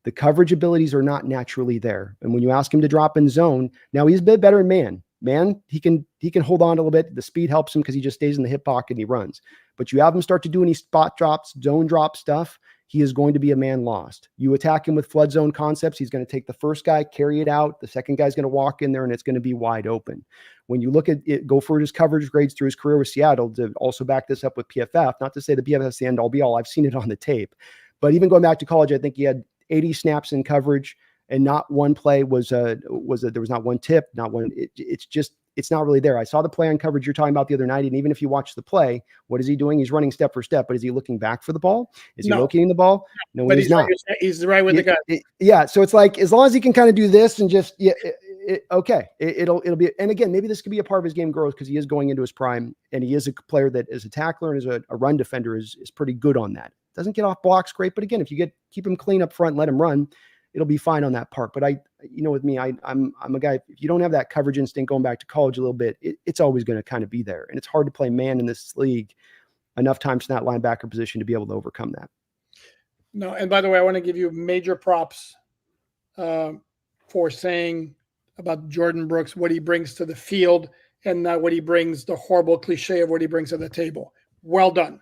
The coverage abilities are not naturally there. And when you ask him to drop in zone, now he's a bit better in man. Man, he can hold on a little bit. The speed helps him because he just stays in the hip pocket and he runs. But you have him start to do any spot drops, zone drop stuff, he is going to be a man lost. You attack him with flood zone concepts, he's going to take the first guy, carry it out. The second guy's going to walk in there and it's going to be wide open. When you look at it, go for his coverage grades through his career with Seattle, to also back this up with PFF, not to say the PFF is the end all be all. I've seen it on the tape. But even going back to college, I think he had 80 snaps in coverage and not one play there was not one tip, not one. It's not really there. I saw the play on coverage you're talking about the other night. And even if you watch the play, what is he doing? He's running step for step, but is he looking back for the ball? Is he locating the ball? No, but he's not. He's right with the guy. Yeah. So it's like, as long as he can kind of do this and just, okay, it'll be, and again, maybe this could be a part of his game growth because he is going into his prime and he is a player that as a tackler and as a run defender is pretty good on that. Doesn't get off blocks great, but again, if you keep him clean up front, let him run, it'll be fine on that part. But with me, I'm a guy, if you don't have that coverage instinct going back to college a little bit, it's always going to kind of be there. And it's hard to play man in this league enough times in that linebacker position to be able to overcome that. No, and by the way, I want to give you major props for saying about Jordan Brooks, what he brings to the field and not what he brings, the horrible cliche of what he brings to the table. Well done.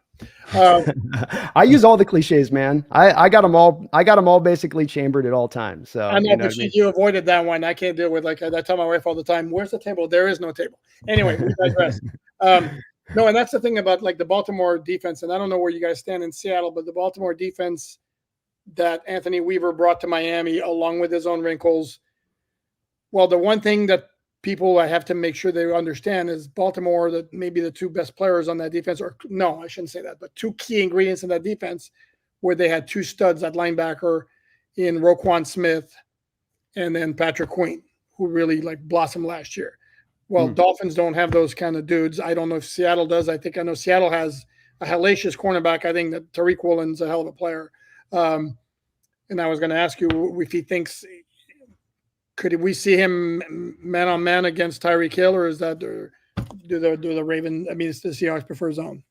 I use all the cliches, man. I got them all basically chambered at all times. So I know, but you avoided that one. I can't deal with, I tell my wife all the time, where's the table? There is no table. Anyway, we digress. No, and that's the thing about like the Baltimore defense, and I don't know where you guys stand in Seattle, but the Baltimore defense that Anthony Weaver brought to Miami, along with his own wrinkles. Well, the one thing that people I have to make sure they understand is Baltimore, that maybe the two best players on that defense, or no, I shouldn't say that, but two key ingredients in that defense where they had two studs at linebacker in Roquan Smith and then Patrick Queen, who really like blossomed last year. Well, Dolphins don't have those kind of dudes. I don't know if Seattle does. I know Seattle has a hellacious cornerback. I think that Tariq Woolen's a hell of a player. And I was going to ask you if he thinks, could we see him man on man against Tyreek Hill, or is that do the Ravens? I mean, the Seahawks prefer zone.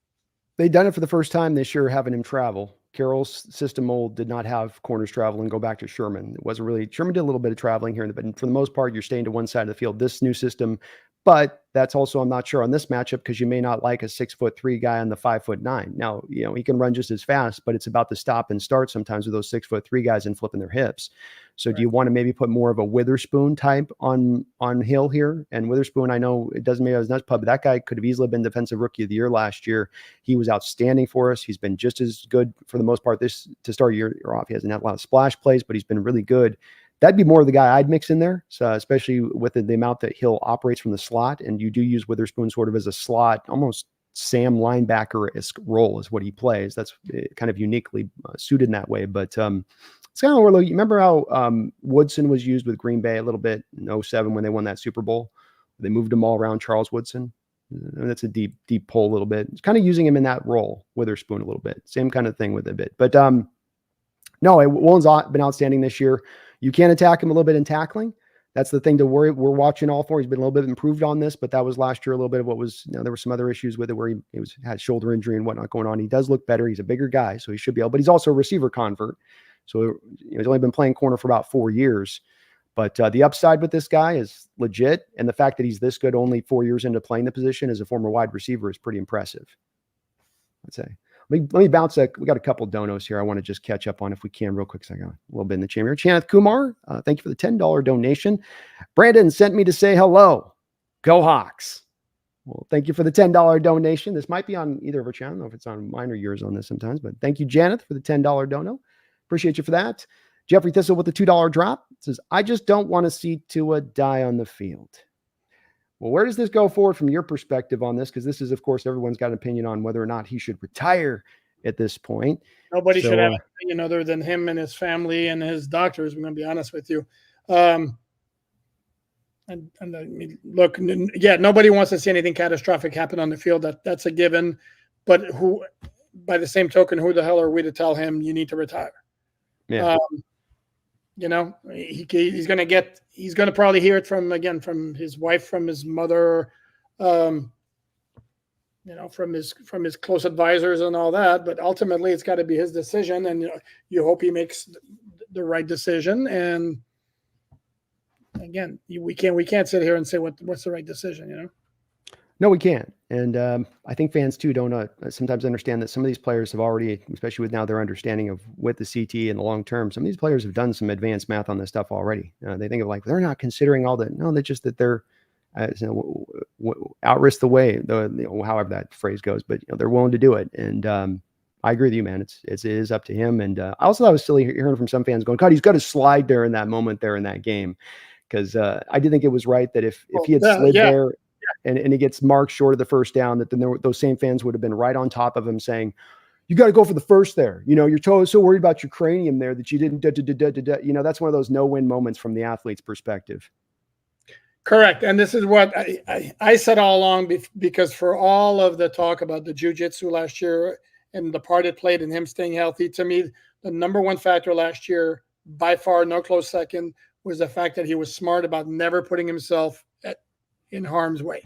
They've done it for the first time this year, having him travel. Carroll's system mold did not have corners travel and go back to Sherman. It wasn't really, Sherman did a little bit of traveling here, but for the most part, you're staying to one side of the field. This new system, but that's also, I'm not sure on this matchup because you may not like a 6'3" guy on the 5'9". Now, he can run just as fast, but it's about the stop and start sometimes with those 6'3" guys and flipping their hips. So do you want to maybe put more of a Witherspoon type on Hill here? And Witherspoon, I know it doesn't make us nuts, but that guy could have easily been Defensive Rookie of the Year last year. He was outstanding for us. He's been just as good for the most part this to start your year off. He hasn't had a lot of splash plays, but he's been really good. That'd be more of the guy I'd mix in there. So especially with the amount that Hill operates from the slot, and you do use Witherspoon sort of as a slot, almost Sam linebacker-esque role is what he plays. That's kind of uniquely suited in that way. But it's kind of where you remember how Woodson was used with Green Bay a little bit in 2007 when they won that Super Bowl. They moved him all around Charles Woodson. And that's a deep pull a little bit. It's kind of using him in that role, Witherspoon a little bit. Same kind of thing with a bit. But no, Woolen's been outstanding this year. You can attack him a little bit in tackling. That's the thing to worry. We're watching all for. He's been a little bit improved on this, but that was last year a little bit of what was, there were some other issues with it where he had shoulder injury and whatnot going on. He does look better. He's a bigger guy, so he should be able, but he's also a receiver convert. So he's only been playing corner for about 4 years. But the upside with this guy is legit. And the fact that he's this good only 4 years into playing the position as a former wide receiver is pretty impressive, I'd say. Let me bounce we got a couple donos here I want to just catch up on if we can real quick. So I got a little bit in the chamber. Chanath Kumar, thank you for the $10 donation. Brandon sent me to say hello. Go Hawks. Well, thank you for the $10 donation. This might be on either of our channels. I don't know if it's on mine or yours on this sometimes, but thank you, Janeth, for the $10 dono. Appreciate you for that. Jeffrey Thistle with the $2 drop says, I just don't want to see Tua die on the field. Well, where does this go forward from your perspective on this? Because this is, of course, everyone's got an opinion on whether or not he should retire at this point. Nobody should have an opinion other than him and his family and his doctors. I'm going to be honest with you. And I mean, look, yeah, nobody wants to see anything catastrophic happen on the field. That's a given. But by the same token, who the hell are we to tell him you need to retire? Yeah. You know, he's going to probably hear it from his wife, from his mother, you know, from his close advisors and all that. But ultimately, it's got to be his decision, and you hope he makes the right decision. And again, we can't sit here and say what's the right decision, you know. No, we can't. And I think fans too don't sometimes understand that some of these players have already, especially with now their understanding of with the CT and the long term, some of these players have done some advanced math on this stuff already. They think of like, they're not considering all that. No, they're just that they're outrisk the way, however that phrase goes, but they're willing to do it. And I agree with you, man. It is up to him. And also I was still hearing from some fans going, God, he's got to slide there in that moment there in that game. Because I did think it was right that if he had slid there, and he gets marked short of the first down, that then those same fans would have been right on top of him saying, you got to go for the first there. You're so worried about your cranium there that you didn't, that's one of those no-win moments from the athlete's perspective. Correct. And this is what I said all along, because for all of the talk about the jiu-jitsu last year and the part it played in him staying healthy, to me, the number one factor last year, by far, no close second, was the fact that he was smart about never putting himself in harm's way.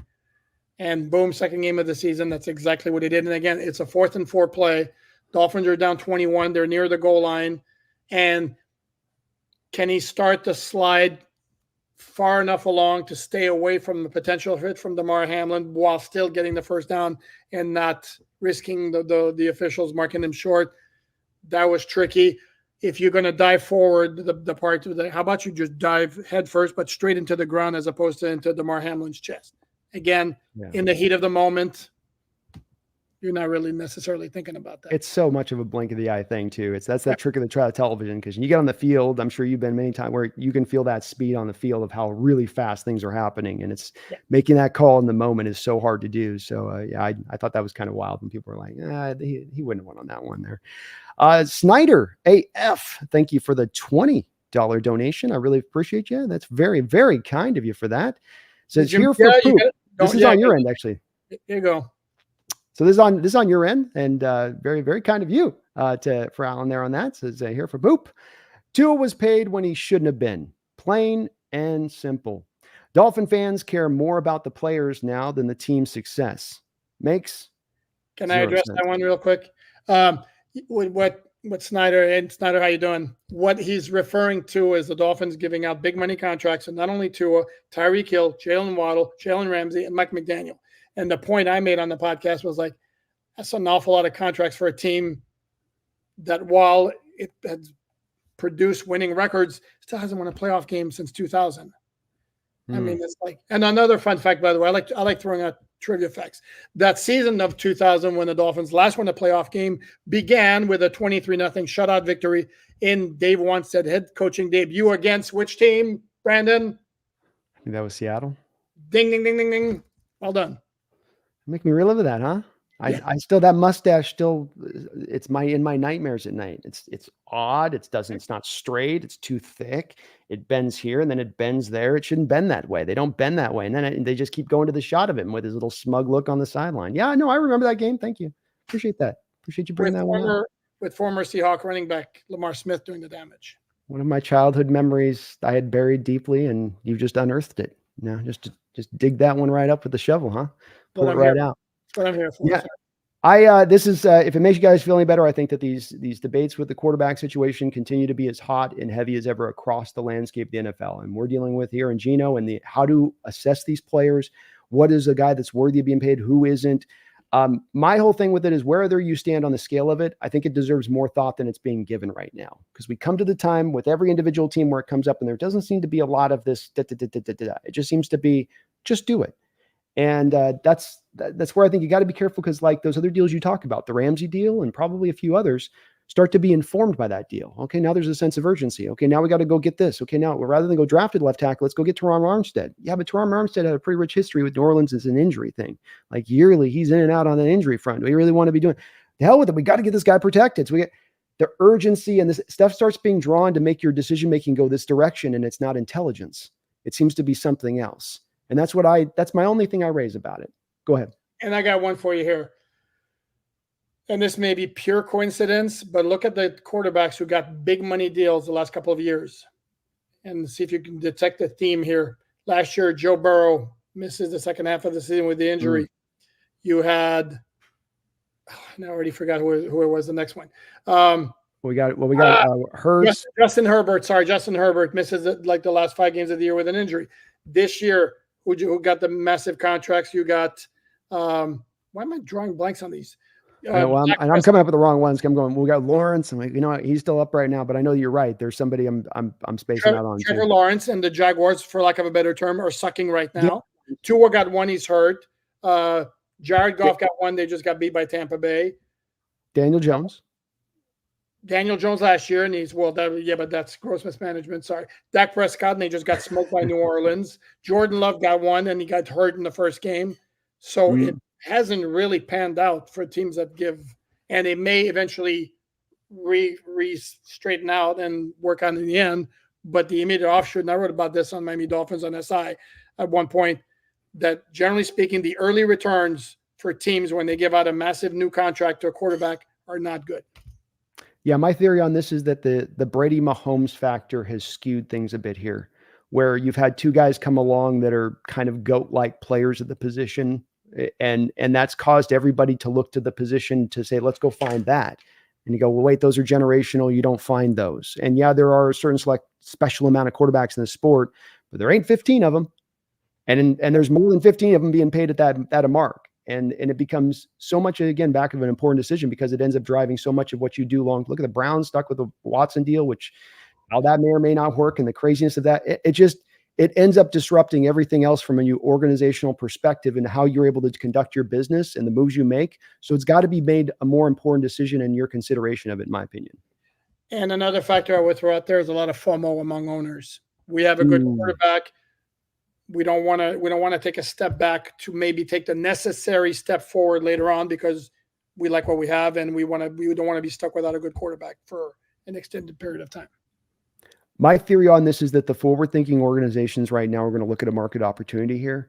And boom, second game of the season, that's exactly what he did. And again, it's a 4th and 4 play. Dolphins are down 21. They're near the goal line. And can he start to slide far enough along to stay away from the potential hit from Damar Hamlin while still getting the first down and not risking the officials marking him short? That was tricky. If you're going to dive forward, the part of how about you just dive head first, but straight into the ground as opposed to into Damar Hamlin's chest? Again, in the heat of the moment, you're not really necessarily thinking about that. It's so much of a blink of the eye thing too. That's that trick of the television, because when you get on the field, I'm sure you've been many times where you can feel that speed on the field of how really fast things are happening, and it's making that call in the moment is so hard to do. So I thought that was kind of wild when people were like, he wouldn't have won on that one there. Snyder AF, thank you for the $20 donation. I really appreciate you. That's very, very kind of you for that. Says here for poop. This is on your end, actually. Here you go. So this is on your end, and very, very kind of you for Alan there on that. Says here for poop. Tua was paid when he shouldn't have been. Plain and simple. Dolphin fans care more about the players now than the team's success. Can I address that one real quick? What Snyder, how you doing? What he's referring to is the Dolphins giving out big money contracts, and not only Tua, Tyreek Hill, Jalen Waddle, Jalen Ramsey, and Mike McDaniel. And the point I made on the podcast was like, that's an awful lot of contracts for a team that, while it has produced winning records, still hasn't won a playoff game since 2000. I mean, it's like, and another fun fact, by the way, I like throwing out trivia facts. That season of 2000, when the Dolphins last won a playoff game, began with a 23-0 shutout victory in Dave Wanstead head coaching debut against which team, Brandon? I think that was Seattle. Ding, ding, ding, ding, ding. Well done. Make me relive that, huh? I still, that mustache still, it's in my nightmares at night. It's odd. It's not straight. It's too thick. It bends here and then it bends there. It shouldn't bend that way. They don't bend that way. And then they just keep going to the shot of him with his little smug look on the sideline. Yeah, no, I remember that game. Thank you. Appreciate that. Appreciate you bringing that one up. With former Seahawk running back Lamar Smith doing the damage. One of my childhood memories I had buried deeply, and you just unearthed it. Just dig that one right up with the shovel, huh? Pull it right out. That's what I'm here for. Yeah. This is, if it makes you guys feel any better, I think that these debates with the quarterback situation continue to be as hot and heavy as ever across the landscape of the NFL. And we're dealing with here in Gino and how to assess these players. What is a guy that's worthy of being paid? Who isn't? My whole thing with it is wherever you stand on the scale of it, I think it deserves more thought than it's being given right now. Because we come to the time with every individual team where it comes up and there doesn't seem to be a lot of this. It just seems to be, just do it. And that's where I think you got to be careful, because like those other deals you talk about, the Ramsey deal and probably a few others, start to be informed by that deal. Okay, now there's a sense of urgency. Okay, now we got to go get this. Okay, now rather than go drafted left tackle, let's go get Teron Armstead. Yeah, but Teron Armstead had a pretty rich history with New Orleans as an injury thing. Like yearly, he's in and out on an injury front. Do we really want to be doing the hell with it? We got to get this guy protected. So we get the urgency, and this stuff starts being drawn to make your decision making go this direction, and it's not intelligence. It seems to be something else. And that's my only thing I raise about it. Go ahead. And I got one for you here. and this may be pure coincidence, but look at the quarterbacks who got big money deals the last couple of years and see if you can detect a theme here. Last year, Joe Burrow misses the second half of the season with the injury. You had, I already forgot who it was the next one. We got Hurts. Justin Herbert. Sorry, Justin Herbert misses like the last 5 games of the year with an injury. This year, who got the massive contracts? You got. Why am I drawing blanks on these? I'm coming up with the wrong ones. I'm going. We got Lawrence. I'm like, you know what? He's still up right now, but I know you're right. There's somebody I'm spacing out on. Trevor Lawrence and the Jaguars, for lack of a better term, are sucking right now. Yeah. Tua got one. He's hurt. Jared Goff got one. They just got beat by Tampa Bay. Daniel Jones last year, and but that's gross mismanagement. Sorry. Dak Prescott, and they just got smoked by New Orleans. Jordan Love got one, and he got hurt in the first game. So it hasn't really panned out for teams that give, and it may eventually straighten out and work on in the end. But the immediate offshoot, and I wrote about this on Miami Dolphins on SI at one point, that generally speaking, the early returns for teams when they give out a massive new contract to a quarterback are not good. Yeah, my theory on this is that the Brady Mahomes factor has skewed things a bit here, where you've had two guys come along that are kind of GOAT-like players at the position, and that's caused everybody to look to the position to say, let's go find that. And you go, well, wait, those are generational. You don't find those. And yeah, there are a certain special amount of quarterbacks in the sport, but there ain't 15 of them. And there's more than 15 of them being paid at that mark. And it becomes so much, again, back of an important decision because it ends up driving so much of what you do long. Look at the Browns stuck with the Watson deal, which how that may or may not work, and the craziness of that. It ends up disrupting everything else from a organizational perspective and how you're able to conduct your business and the moves you make. So it's got to be made a more important decision in your consideration of it, in my opinion. And another factor I would throw out there is a lot of FOMO among owners. We have a good quarterback. We don't want to take a step back to maybe take the necessary step forward later on because we like what we have and we don't want to be stuck without a good quarterback for an extended period of time. My theory on this is that the forward-thinking organizations right now are going to look at a market opportunity here.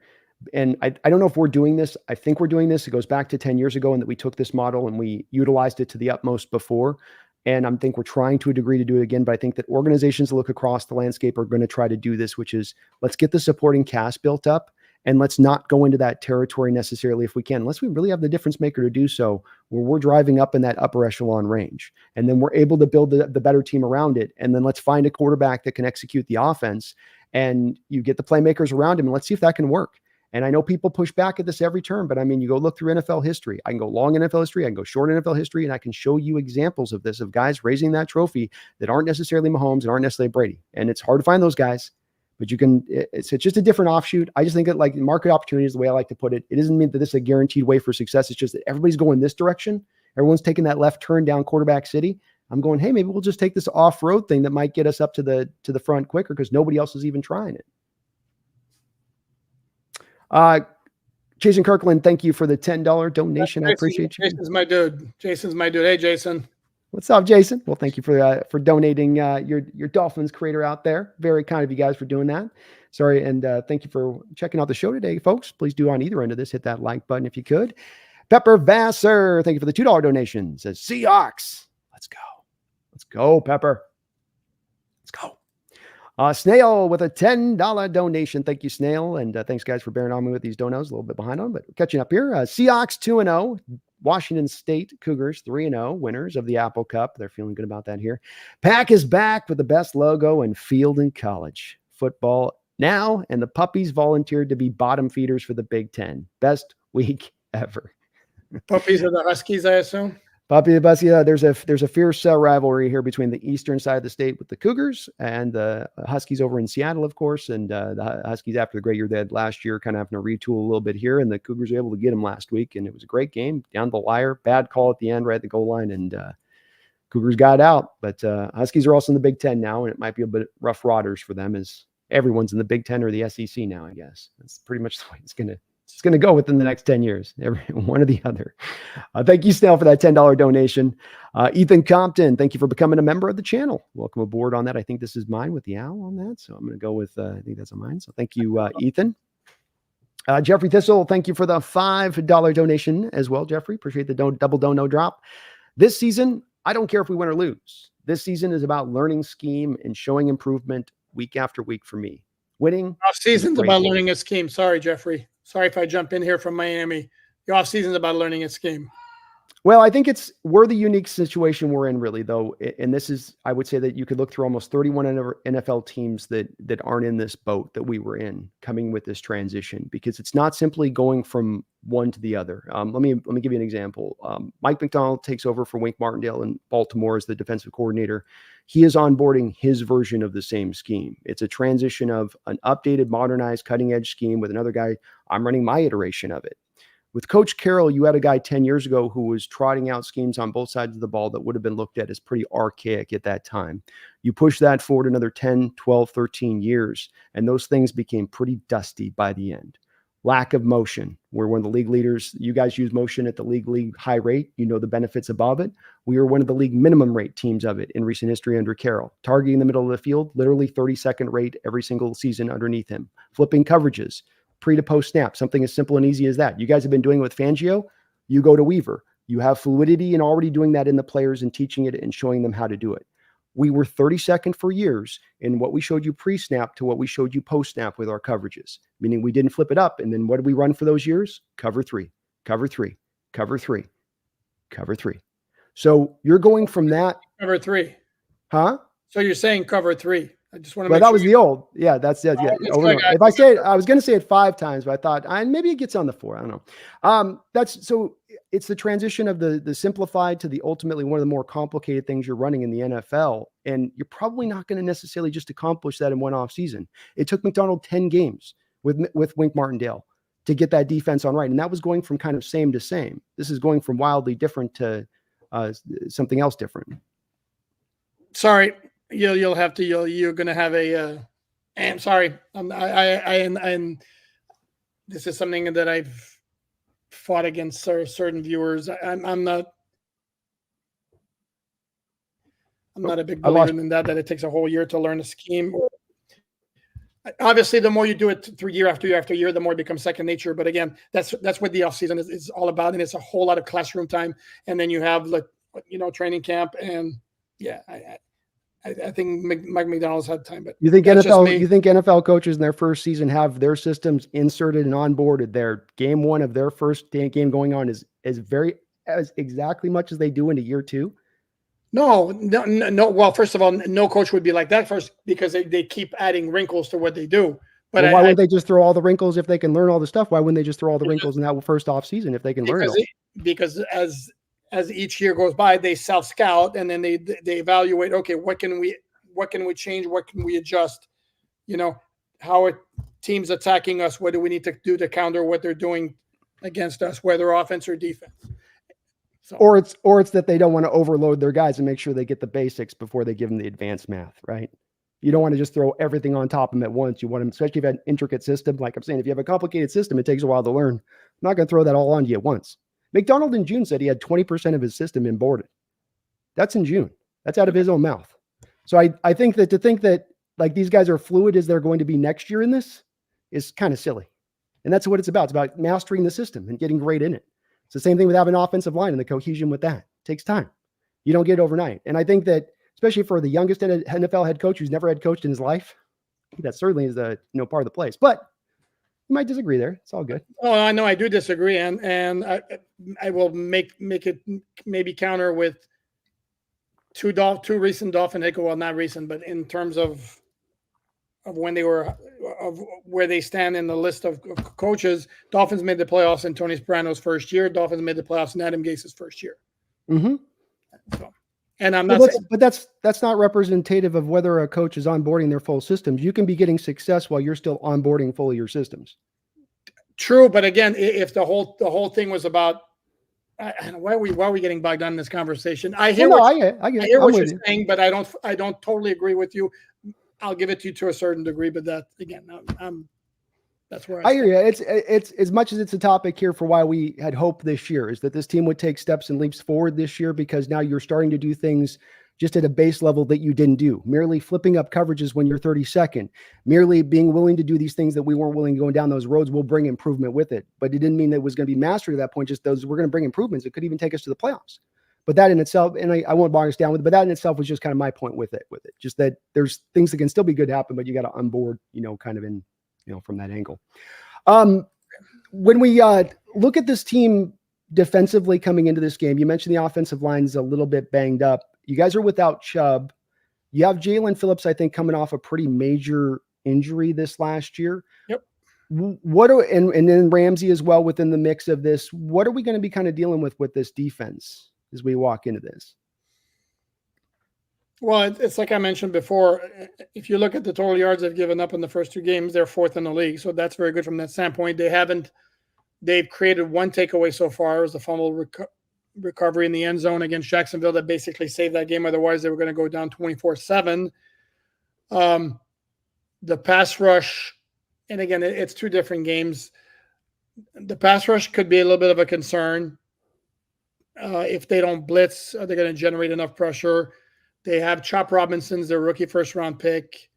And I don't know if we're doing this. I think we're doing this. It goes back to 10 years ago and that we took this model and we utilized it to the utmost before. And I think we're trying to a degree to do it again, but I think that organizations that look across the landscape are going to try to do this, which is let's get the supporting cast built up and let's not go into that territory necessarily if we can, unless we really have the difference maker to do so, where we're driving up in that upper echelon range. And then we're able to build the better team around it. And then let's find a quarterback that can execute the offense and you get the playmakers around him and let's see if that can work. And I know people push back at this every term, but I mean, you go look through NFL history. I can go long NFL history. I can go short NFL history, and I can show you examples of this, of guys raising that trophy that aren't necessarily Mahomes and aren't necessarily Brady. And it's hard to find those guys, but you can, it's just a different offshoot. I just think that like market opportunity is the way I like to put it. It doesn't mean that this is a guaranteed way for success. It's just that everybody's going this direction. Everyone's taking that left turn down quarterback city. I'm going, hey, maybe we'll just take this off-road thing that might get us up to the front quicker because nobody else is even trying it. Jason Kirkland, thank you for the $10 donation. I appreciate you. Jason's my dude. Hey, Jason. What's up, Jason? Well, thank you for donating your Dolphins creator out there. Very kind of you guys for doing that. Sorry, and thank you for checking out the show today, folks. Please do on either end of this, hit that like button if you could. Pepper Vassar, thank you for the $2 donation. Says Seahawks. Let's go. Let's go, Pepper. Let's go. Snail with a $10 donation. Thank you, Snail. And thanks, guys, for bearing on me with these donos. A little bit behind on, but we're catching up here. Seahawks 2-0. Washington State Cougars 3-0. Winners of the Apple Cup. They're feeling good about that here. Pack is back with the best logo in field and college football now. And the Puppies volunteered to be bottom feeders for the Big Ten. Best week ever. Puppies are the Huskies, I assume. There's a fierce rivalry here between the eastern side of the state with the Cougars and the Huskies over in Seattle, of course. And the Huskies, after the great year they had last year, kind of having to retool a little bit here. And the Cougars were able to get them last week. And it was a great game down the wire. Bad call at the end, right at the goal line. And Cougars got out. But Huskies are also in the Big Ten now. And it might be a bit rough waters for them as everyone's in the Big Ten or the SEC now, I guess. That's pretty much the way it's going to go within the next 10 years, one or the other. Thank you, Snail, for that $10 donation. Ethan Compton, thank you for becoming a member of the channel. Welcome aboard on that. I think this is mine with the owl on that. So I'm going to go with, I think that's mine. So thank you, Ethan. Jeffrey Thistle, thank you for the $5 donation as well, Jeffrey. Appreciate the double no drop. This season, I don't care if we win or lose. This season is about learning scheme and showing improvement week after week for me. Winning. Off season's about learning a scheme. Sorry, Jeffrey. Sorry if I jump in here from Miami. The off season's about learning a scheme. Well, I think we're the unique situation we're in, really, though. And this is, I would say that you could look through almost 31 NFL teams that aren't in this boat that we were in coming with this transition, because it's not simply going from one to the other. Let me give you an example. Mike McDonald takes over for Wink Martindale in Baltimore as the defensive coordinator. He is onboarding his version of the same scheme. It's a transition of an updated, modernized, cutting edge scheme with another guy. I'm running my iteration of it. With Coach Carroll, you had a guy 10 years ago who was trotting out schemes on both sides of the ball that would have been looked at as pretty archaic at that time. You push that forward another 10, 12, 13 years, and those things became pretty dusty by the end. Lack of motion. We're one of the league leaders. You guys use motion at the league high rate. You know the benefits above it. We are one of the league minimum rate teams of it in recent history under Carroll. Targeting the middle of the field, literally 32nd rate every single season underneath him. Flipping coverages. Pre to post snap, something as simple and easy as that. You guys have been doing it with Fangio. You go to Weaver. You have fluidity and already doing that in the players and teaching it and showing them how to do it. We were 32nd for years in what we showed you pre-snap to what we showed you post-snap with our coverages, meaning we didn't flip it up. And then what did we run for those years? Cover three, cover three, cover three, cover three. So you're going from that. Cover three. Huh? So you're saying cover three. I just want to make sure. That was the old. Yeah, that's it. Yeah. If I say it, I was going to say it 5 times, but I thought maybe it gets on the 4. I don't know. It's the transition of the simplified to the ultimately one of the more complicated things you're running in the NFL. And you're probably not going to necessarily just accomplish that in one off season. It took McDonald 10 games with Wink Martindale to get that defense on right. And that was going from kind of same to same. This is going from wildly different to something else different. Sorry. You're going to have a, I'm sorry. I'm this is something that I've fought against certain viewers. I'm not a big believer in that it takes a whole year to learn a scheme. Obviously, the more you do it through year after year after year, the more it becomes second nature. But again, that's what the offseason is all about. And it's a whole lot of classroom time. And then you have, training camp. And yeah, I think Mike McDonald's had time, but you think NFL coaches in their first season have their systems inserted and onboarded? Their game one of their first game going on is as exactly much as they do into year 2? No. Well, first of all, no coach would be like that first because they keep adding wrinkles to what they do. But why wouldn't they just throw all the wrinkles if they can learn all the stuff? Why wouldn't they just throw all the wrinkles in that first off season if they can learn it all? Because as each year goes by, they self-scout and then they evaluate, okay, what can we change? What can we adjust? How are teams attacking us? What do we need to do to counter what they're doing against us, whether offense or defense? So. Or it's that they don't want to overload their guys and make sure they get the basics before they give them the advanced math, right? You don't want to just throw everything on top of them at once. You want them, especially if you have an intricate system. Like I'm saying, if you have a complicated system, it takes a while to learn. I'm not going to throw that all on you at once. McDonald in June said he had 20% of his system onboarded. That's in June. That's out of his own mouth. So I think that to think that like these guys are fluid as they're going to be next year in this is kind of silly. And that's what it's about. It's about mastering the system and getting great in it. It's the same thing with having an offensive line and the cohesion with that. It takes time. You don't get it overnight. And I think that especially for the youngest NFL head coach who's never had coached in his life, that certainly is part of the place. But you might disagree there. It's all good. Oh, I know I do disagree, and I will make it maybe counter with two recent Dolphin head coaches. Well, not recent, but in terms of when they were of where they stand in the list of coaches. Dolphins made the playoffs in Tony Sparano's first year. Dolphins made the playoffs in Adam Gase's first year. Mm-hmm. So, and I'm not saying, but that's not representative of whether a coach is onboarding their full systems. You can be getting success while you're still onboarding fully your systems. True, but again, if the whole thing was about, I don't know, why are we getting bogged down in this conversation? I hear what you're saying, but I don't totally agree with you. I'll give it to you to a certain degree, but that again, that's where I hear you. It's as much as it's a topic here for why we had hope this year is that this team would take steps and leaps forward this year, because now you're starting to do things just at a base level that you didn't do, merely flipping up coverages when you're 32nd, merely being willing to do these things that we weren't willing to go down those roads will bring improvement with it. But it didn't mean that it was going to be mastery at that point. Just those, we're going to bring improvements. It could even take us to the playoffs. But that in itself, and I won't bog us down with it, but that in itself was just kind of my point with it. Just that there's things that can still be good to happen, but you got to onboard, kind of in, from that angle. When we look at this team defensively coming into this game, you mentioned the offensive line's a little bit banged up. You guys are without Chubb. You have Jalen Phillips, I think, coming off a pretty major injury this last year. Yep. And then Ramsey as well within the mix of this. What are we going to be kind of dealing with this defense as we walk into this? Well, it's like I mentioned before. If you look at the total yards they've given up in the first 2 games, they're 4th in the league. So that's very good from that standpoint. They've created one takeaway so far. It was the fumble recovery in the end zone against Jacksonville that basically saved that game. Otherwise, they were going to go down 24-7. The pass rush, and again, it's 2 different games. The pass rush could be a little bit of a concern. If they don't blitz, are they going to generate enough pressure? They have Chop Robinson's their rookie first-round pick,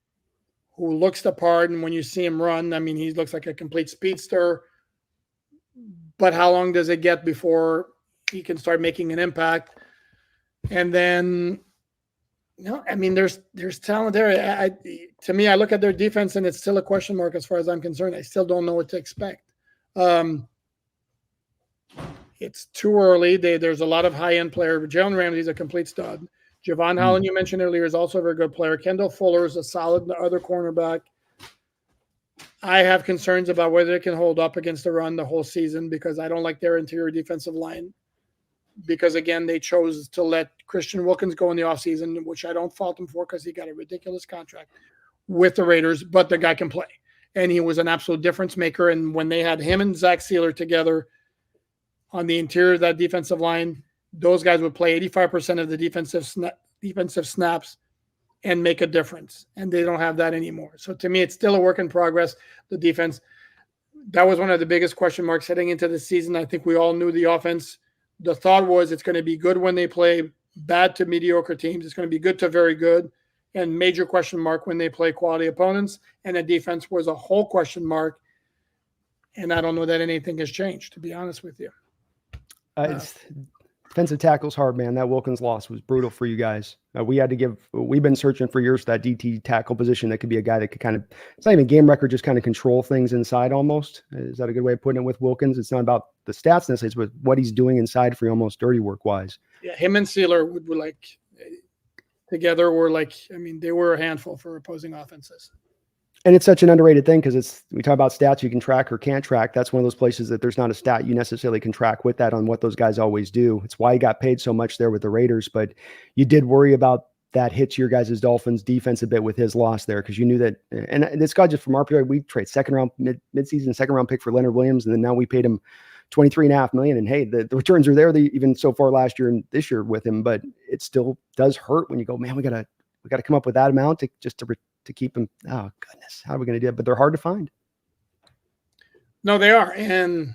who looks the part, and when you see him run, I mean, he looks like a complete speedster. But how long does it get before he can start making an impact? And then, I mean, there's talent there. To me, I look at their defense, and it's still a question mark as far as I'm concerned. I still don't know what to expect. It's too early. There's a lot of high-end player. Jalen Ramsey's a complete stud. Javon Holland, you mentioned earlier, is also a very good player. Kendall Fuller is a solid other cornerback. I have concerns about whether they can hold up against the run the whole season because I don't like their interior defensive line. Because, again, they chose to let Christian Wilkins go in the offseason, which I don't fault him for because he got a ridiculous contract with the Raiders, but the guy can play. And he was an absolute difference maker. And when they had him and Zach Sealer together on the interior of that defensive line, those guys would play 85% of the defensive snaps and make a difference. And they don't have that anymore. So to me, it's still a work in progress. The defense, that was one of the biggest question marks heading into the season. I think we all knew the offense. The thought was it's going to be good when they play bad to mediocre teams. It's going to be good to very good, and major question mark when they play quality opponents. And the defense was a whole question mark. And I don't know that anything has changed, to be honest with you. Defensive tackle's hard, man. That Wilkins loss was brutal for you guys. We've been searching for years for that DT tackle position that could be a guy that could kind of, it's not even game record, just kind of control things inside almost. Is that a good way of putting it with Wilkins? It's not about the stats necessarily, it's with what he's doing inside for you almost dirty work wise. Yeah, him and Sealer were like, together were like, I mean, they were a handful for opposing offenses. And it's such an underrated thing because we talk about stats you can track or can't track. That's one of those places that there's not a stat you necessarily can track with that on what those guys always do. It's why he got paid so much there with the Raiders. But you did worry about that hit to your guys' Dolphins defense a bit with his loss there because you knew that. And this guy, just from our period, we trade mid-season second-round pick for Leonard Williams, and then now we paid him $23.5 million. And hey, the returns are there even so far last year and this year with him. But it still does hurt when you go, man, we gotta come up with that amount to keep him. Oh goodness, how are we going to do it? But they're hard to find. No, they are. And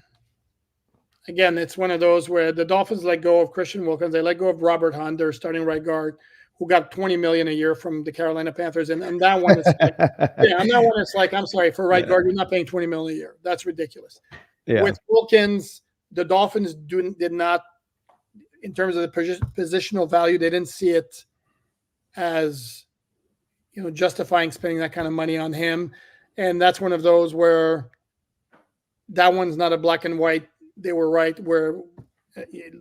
again, it's one of those where the Dolphins let go of Christian Wilkins. They let go of Robert Hunt, their starting right guard, who got $20 million a year from the Carolina Panthers. And that one is like, I'm sorry, for right guard, you're not paying $20 million a year. That's ridiculous. Yeah. With Wilkins, the Dolphins did not, in terms of the positional value, they didn't see it as, justifying spending that kind of money on him. And that's one of those where that one's not a black and white. They were right where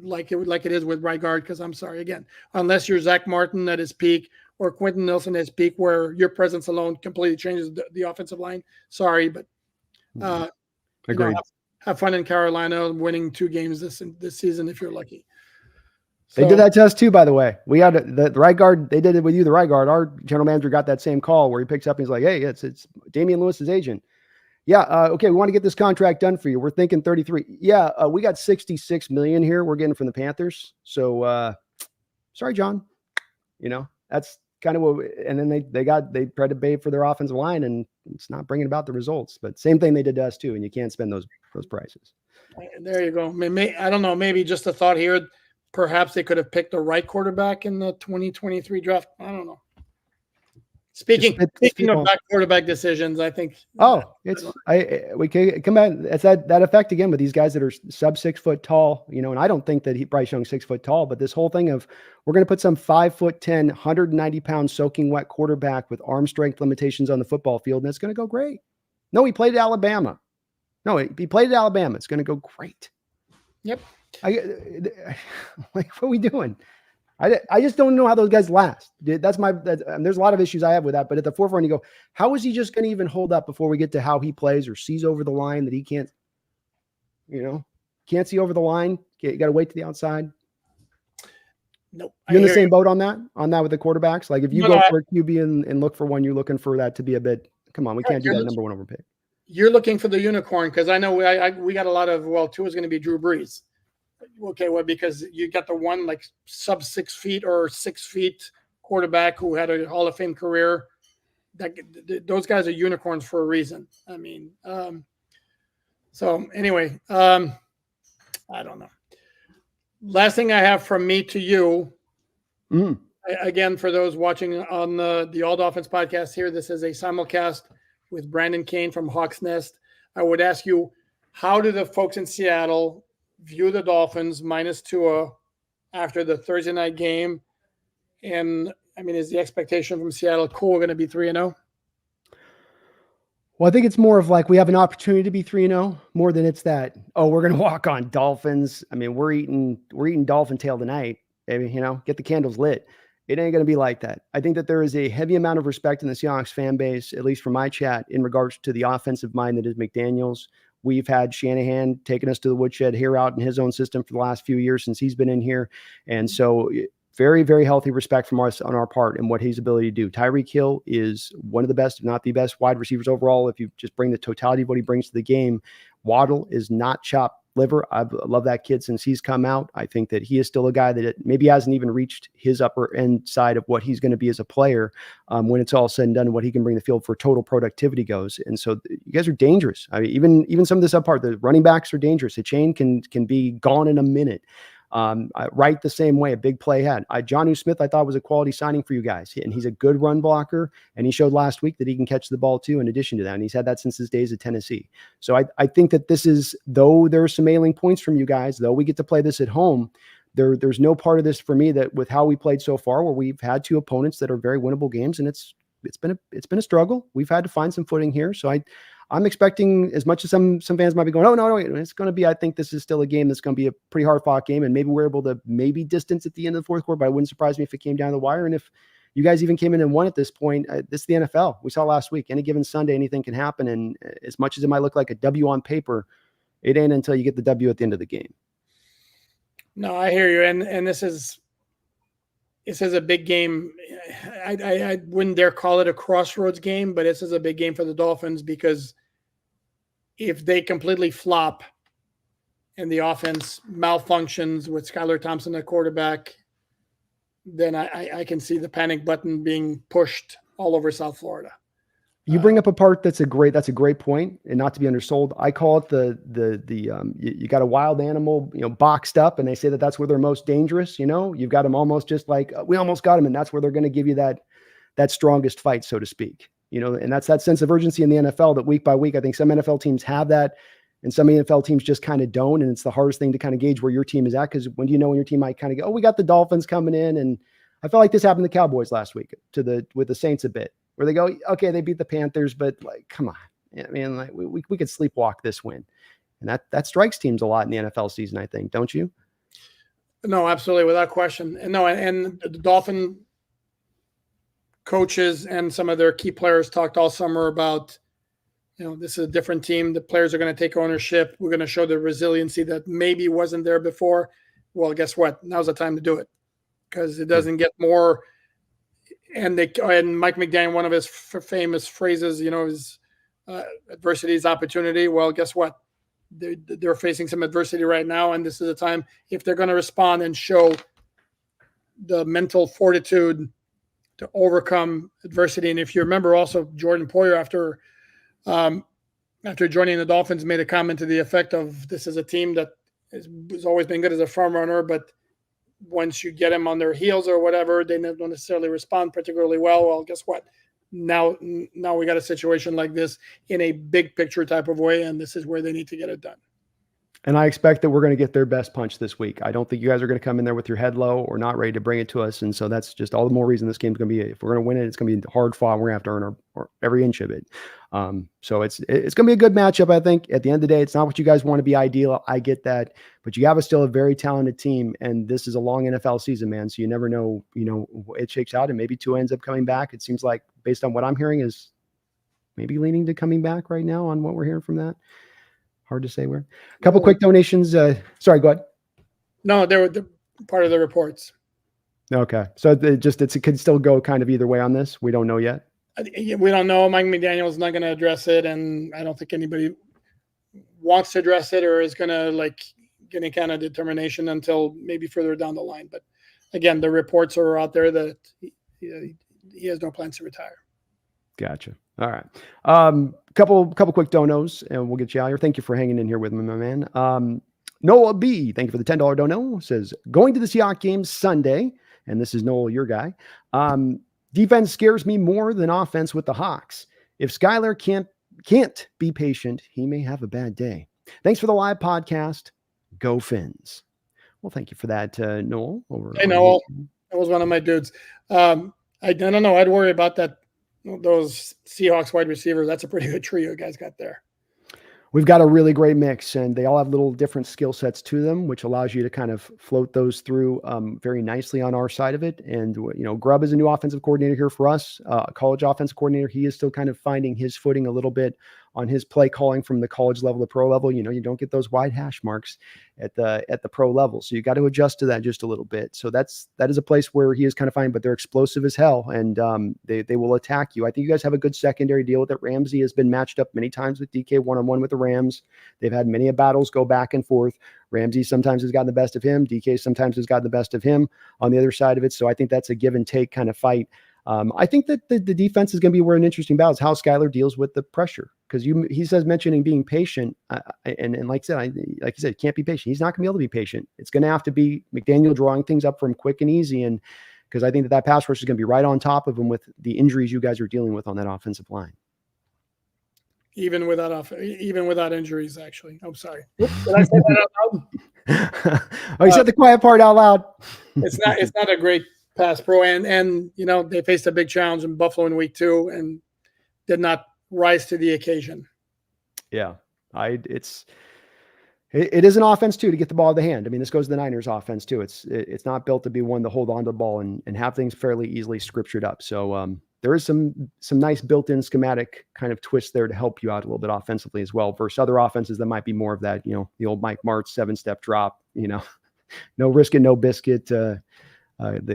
like it is with right guard. Cause I'm sorry, again, unless you're Zach Martin at his peak or Quentin Nelson at his peak, where your presence alone completely changes the offensive line. Sorry, but agreed. Have fun in Carolina winning 2 games this season if you're lucky. They did that to us too, by the way. We had the right guard. They did it with you, the right guard. Our general manager got that same call where he picks up and he's like, hey, it's Damian Lewis's agent. Yeah. Okay. We want to get this contract done for you. We're thinking 33. Yeah. We got 66 million here. We're getting from the Panthers. So, sorry, John, that's kind of what, and then they tried to pay for their offensive line and it's not bringing about the results, but same thing they did to us too. And you can't spend those prices. There you go. I don't know. Maybe just a thought here. perhaps they could have picked the right quarterback in the 2023 draft. I don't know. Speaking of back quarterback decisions, I think. We can come back. It's that effect again with these guys that are sub 6 foot tall, and I don't think that Bryce Young's 6 foot tall, but this whole thing of we're going to put some 5'10", 190 pound soaking wet quarterback with arm strength limitations on the football field, and it's going to go great. No, he played at Alabama. No, he played at Alabama. It's going to go great. Yep. What are we doing? I just don't know how those guys last. There's a lot of issues I have with that, but at the forefront you go, how is he just going to even hold up before we get to how he plays or sees over the line that he can't see over the line? You got to wait to the outside. Nope. You're in the same boat on that with the quarterbacks. Like if you go for a QB and look for one, you're looking for that to be a bit, come on, we can't do that number one overpick. You're looking for the unicorn. Cause I know we got a lot of, Tua's going to be Drew Brees. Okay, well, because you got the one like sub 6 feet or 6 feet quarterback who had a Hall of Fame career. Those guys are unicorns for a reason. I mean, so anyway, I don't know. Last thing I have from me to you, again, for those watching on the All Dolphins podcast here, this is a simulcast with Brandon Kane from Hawks Nest. I would ask you, how do the folks in Seattle view the Dolphins minus Tua after the Thursday night game? And I mean, is the expectation from Seattle we're going to be 3-0? Well, I think it's more of like we have an opportunity to be 3-0 more than it's that, we're going to walk on Dolphins. I mean, we're eating dolphin tail tonight. Maybe, get the candles lit. It ain't going to be like that. I think that there is a heavy amount of respect in the Seahawks fan base, at least from my chat, in regards to the offensive mind that is McDaniels. We've had Shanahan taking us to the woodshed here out in his own system for the last few years since he's been in here. And so very, very healthy respect from us on our part and what his ability to do. Tyreek Hill is one of the best, if not the best wide receivers overall. If you just bring the totality of what he brings to the game, Waddle is not chopped liver. I love that kid since he's come out. I think that he is still a guy that maybe hasn't even reached his upper end side of what he's going to be as a player when it's all said and done, what he can bring to the field for total productivity goes. And so you guys are dangerous. I mean, even some of this up part, the running backs are dangerous. The chain can be gone in a minute. Right the same way, a big play had. Jonnu Smith, I thought was a quality signing for you guys, and he's a good run blocker, and he showed last week that he can catch the ball too in addition to that, and he's had that since his days at Tennessee. So I think that this is, though there are some ailing points from you guys, though we get to play this at home, there's no part of this for me that with how we played so far where we've had two opponents that are very winnable games, and it's been a struggle. We've had to find some footing here, so I'm expecting, as much as some fans might be going, no, it's going to be, I think this is still a game that's going to be a pretty hard fought game. And maybe we're able to distance at the end of the fourth quarter, but it wouldn't surprise me if it came down the wire. And if you guys even came in and won at this point, this is the NFL. We saw last week, any given Sunday, anything can happen. And as much as it might look like a W on paper, it ain't until you get the W at the end of the game. No, I hear you. And this is a big game. I wouldn't dare call it a crossroads game, but this is a big game for the Dolphins, because if they completely flop and the offense malfunctions with Skylar Thompson at quarterback, then I can see the panic button being pushed all over South Florida. You bring up a part that's a great point, and not to be undersold. I call it you got a wild animal, boxed up, and they say that's where they're most dangerous. You've got them almost just like we almost got them, and that's where they're going to give you that strongest fight, so to speak. And that's that sense of urgency in the NFL that week by week, I think some NFL teams have that, and some NFL teams just kind of don't. And it's the hardest thing to kind of gauge where your team is at, because when do you know when your team might kind of go, we got the Dolphins coming in, and I felt like this happened to the Cowboys last week with the Saints a bit, where they go, okay, they beat the Panthers, but like, come on. I mean, like we could sleepwalk this win. And that strikes teams a lot in the NFL season, I think, don't you? No, absolutely, without question. And the Dolphin coaches and some of their key players talked all summer about, this is a different team. The players are going to take ownership. We're going to show the resiliency that maybe wasn't there before. Well, guess what? Now's the time to do it, because it doesn't get more. And Mike McDaniel, one of his famous phrases, is adversity is opportunity. Well, guess what? They're facing some adversity right now, and this is the time, if they're going to respond and show the mental fortitude to overcome adversity. And if you remember, also Jordan Poyer, after joining the Dolphins, made a comment to the effect of, this is a team that has always been good as a front runner, but once you get them on their heels or whatever, they don't necessarily respond particularly well. Well, guess what? Now we got a situation like this in a big picture type of way, and this is where they need to get it done. And I expect that we're going to get their best punch this week. I don't think you guys are going to come in there with your head low or not ready to bring it to us. And so that's just all the more reason this game's going to be, if we're going to win it, it's going to be hard fought. We're going to have to earn our every inch of it. So it's going to be a good matchup. I think at the end of the day, it's not what you guys want to be ideal. I get that, but you have still a very talented team, and this is a long NFL season, man. So you never know, it shakes out, and maybe Tua ends up coming back. It seems like, based on what I'm hearing, is maybe leaning to coming back right now on what we're hearing from that. Hard to say where. A couple quick donations. Sorry, go ahead. No, they were part of the reports. Okay. So it could still go kind of either way on this. We don't know yet. We don't know. Mike McDaniel's not going to address it, and I don't think anybody wants to address it or is going to get any kind of determination until maybe further down the line. But again, the reports are out there that he has no plans to retire. Gotcha. All right. Couple quick donos, and we'll get you out here. Thank you for hanging in here with me, my man. Noah B, thank you for the $10 dono. Says, going to the Seahawks game Sunday, and this is Noel, your guy. Defense scares me more than offense with the Hawks. If Skylar can't be patient, he may have a bad day. Thanks for the live podcast. Go Fins. Well, thank you for that, Noel. Hey, Noel. That was one of my dudes. I don't know. I'd worry about that. Those Seahawks wide receivers, that's a pretty good trio you guys got there. We've got a really great mix, and they all have little different skill sets to them, which allows you to kind of float those through very nicely on our side of it. And, Grubb is a new offensive coordinator here for us, college offensive coordinator. He is still kind of finding his footing a little bit on his play calling from the college level to pro level. You don't get those wide hash marks at the pro level. So you got to adjust to that just a little bit. So that is a place where he is kind of fine, but they're explosive as hell, and they will attack you. I think you guys have a good secondary deal with it. Ramsey has been matched up many times with DK one-on-one with the Rams. They've had many battles go back and forth. Ramsey sometimes has gotten the best of him. DK sometimes has gotten the best of him on the other side of it. So I think that's a give and take kind of fight. I think that the defense is going to be where an interesting battle is how Skylar deals with the pressure. Because he says mentioning being patient, and like you said, can't be patient. He's not going to be able to be patient. It's going to have to be McDaniel drawing things up for him quick and easy. And because I think that pass rush is going to be right on top of him with the injuries you guys are dealing with on that offensive line. Even without injuries, actually. I'm sorry. Did I say that out loud? Oh, you said the quiet part out loud. It's not a great pass pro, and they faced a big challenge in Buffalo in week 2 and did not rise to the occasion. Yeah, it is an offense too to get the ball in the hand. I mean, this goes to the Niners offense too. It's not built to be one to hold on to the ball and have things fairly easily scriptured up. So there is some nice built-in schematic kind of twist there to help you out a little bit offensively as well versus other offenses that might be more of that, the old Mike Martz 7-step drop, no risk it, no biscuit. The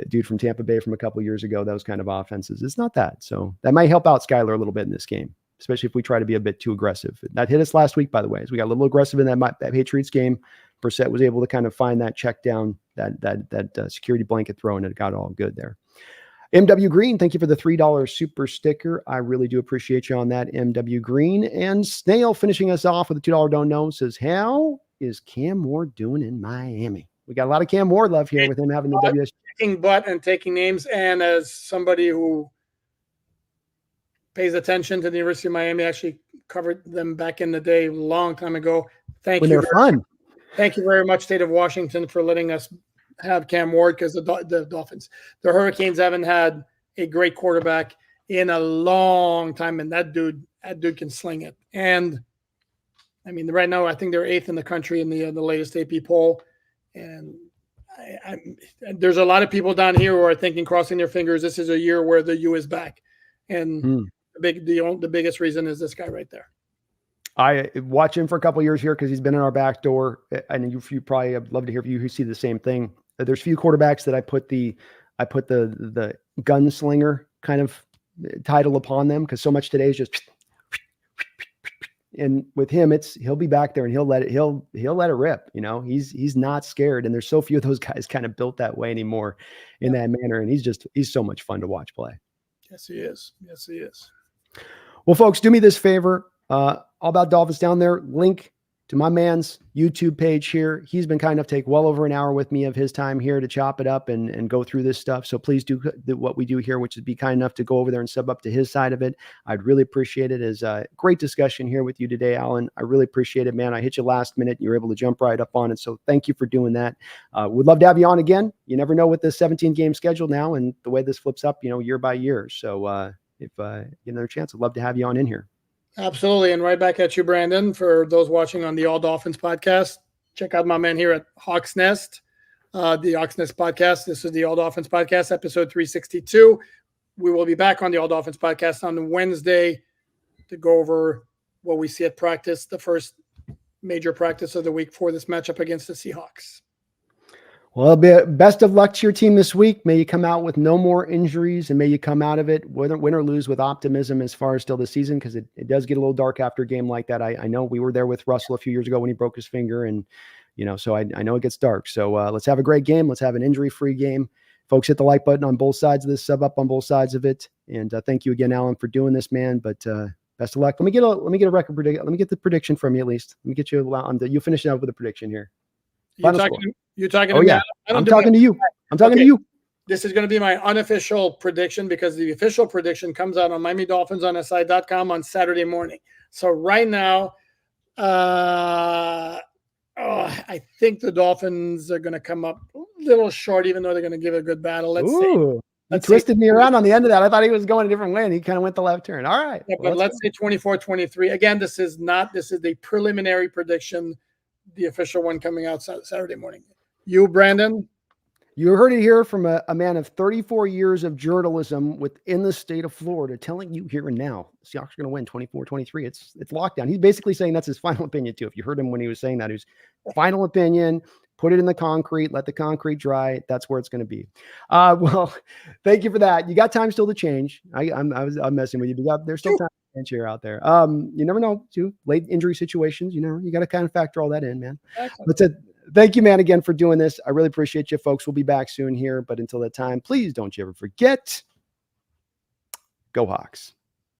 dude from Tampa Bay from a couple of years ago, those kind of offenses. It's not that. So that might help out Skylar a little bit in this game, especially if we try to be a bit too aggressive. That hit us last week, by the way, as we got a little aggressive in that Patriots game. Brissett was able to kind of find that check down, that security blanket throw, and it got all good there. MW Green, thank you for the $3 super sticker. I really do appreciate you on that, MW Green. And Snail finishing us off with a $2 don't know says, how is Cam Ward doing in Miami? We got a lot of Cam Ward love here with him having the WS. Kicking butt and taking names. And as somebody who pays attention to the University of Miami, actually covered them back in the day, a long time ago. Thank you. Fun. Thank you very much, State of Washington, for letting us have Cam Ward, because the Dolphins, the Hurricanes haven't had a great quarterback in a long time. And that dude can sling it. And I mean, right now, I think they're 8th in the country in the latest AP poll. And there's a lot of people down here who are thinking, crossing their fingers, this is a year where the U is back. And the biggest reason is this guy right there. I watch him for a couple of years here because he's been in our back door. And you probably, I'd love to hear if you see the same thing. There's few quarterbacks that I put the gunslinger kind of title upon them, because so much today is just. And with him, he'll be back there and he'll let it rip. He's not scared. And there's so few of those guys kind of built that way anymore in that manner. And he's so much fun to watch play. Yes, he is. Yes, he is. Well, folks, do me this favor. All About Dolphins down there. Link to my man's YouTube page here. He's been kind enough to take well over an hour with me of his time here to chop it up and go through this stuff. So please do what we do here, which is be kind enough to go over there and sub up to his side of it. I'd really appreciate it. It's a great discussion here with you today, Alain. I really appreciate it, man. I hit you last minute. You were able to jump right up on it. So thank you for doing that. We'd love to have you on again. You never know with the 17 game schedule now and the way this flips up, year by year. So if you get another chance, I'd love to have you on in here. Absolutely. And right back at you, Brandon. For those watching on the All Dolphins podcast, check out my man here at Hawks Nest, the Hawks Nest podcast. This is the All Dolphins podcast, episode 362. We will be back on the All Dolphins podcast on Wednesday to go over what we see at practice, the first major practice of the week for this matchup against the Seahawks. Well, best of luck to your team this week. May you come out with no more injuries, and may you come out of it, win or lose, with optimism as far as still the season, because it does get a little dark after a game like that. I know we were there with Russell a few years ago when he broke his finger, and so I know it gets dark. So let's have a great game. Let's have an injury-free game. Folks, hit the like button on both sides of this, sub up on both sides of it, and thank you again, Alain, for doing this, man. But best of luck. Let me get a record prediction. Let me get the prediction from you at least. Let me get you on you finish it out with a prediction here. You're talking oh, to me. Yeah. I'm talking to you. I'm talking to you. This is going to be my unofficial prediction because the official prediction comes out on Miami Dolphins on SI.com on Saturday morning. So right now, I think the Dolphins are going to come up a little short, even though they're going to give a good battle. Let's see. You twisted me around on the end of that. I thought he was going a different way, and he kind of went the left turn. All right. Yeah, but let's say 24-23. Again, this is the preliminary prediction. The official one coming out Saturday morning. You, Brandon? You heard it here from a man of 34 years of journalism within the state of Florida telling you here and now, Seahawks are going to win 24-23. It's lockdown. He's basically saying that's his final opinion too. If you heard him when he was saying that, his final opinion, put it in the concrete, let the concrete dry. That's where it's going to be. Well, thank you for that. You got time still to change. I'm messing with you. There's still time to change here out there. You never know too. Late injury situations, you got to kind of factor all that in, man. Exactly. Thank you, man, again for doing this. I really appreciate you, folks. We'll be back soon here. But until that time, please don't you ever forget, go Hawks.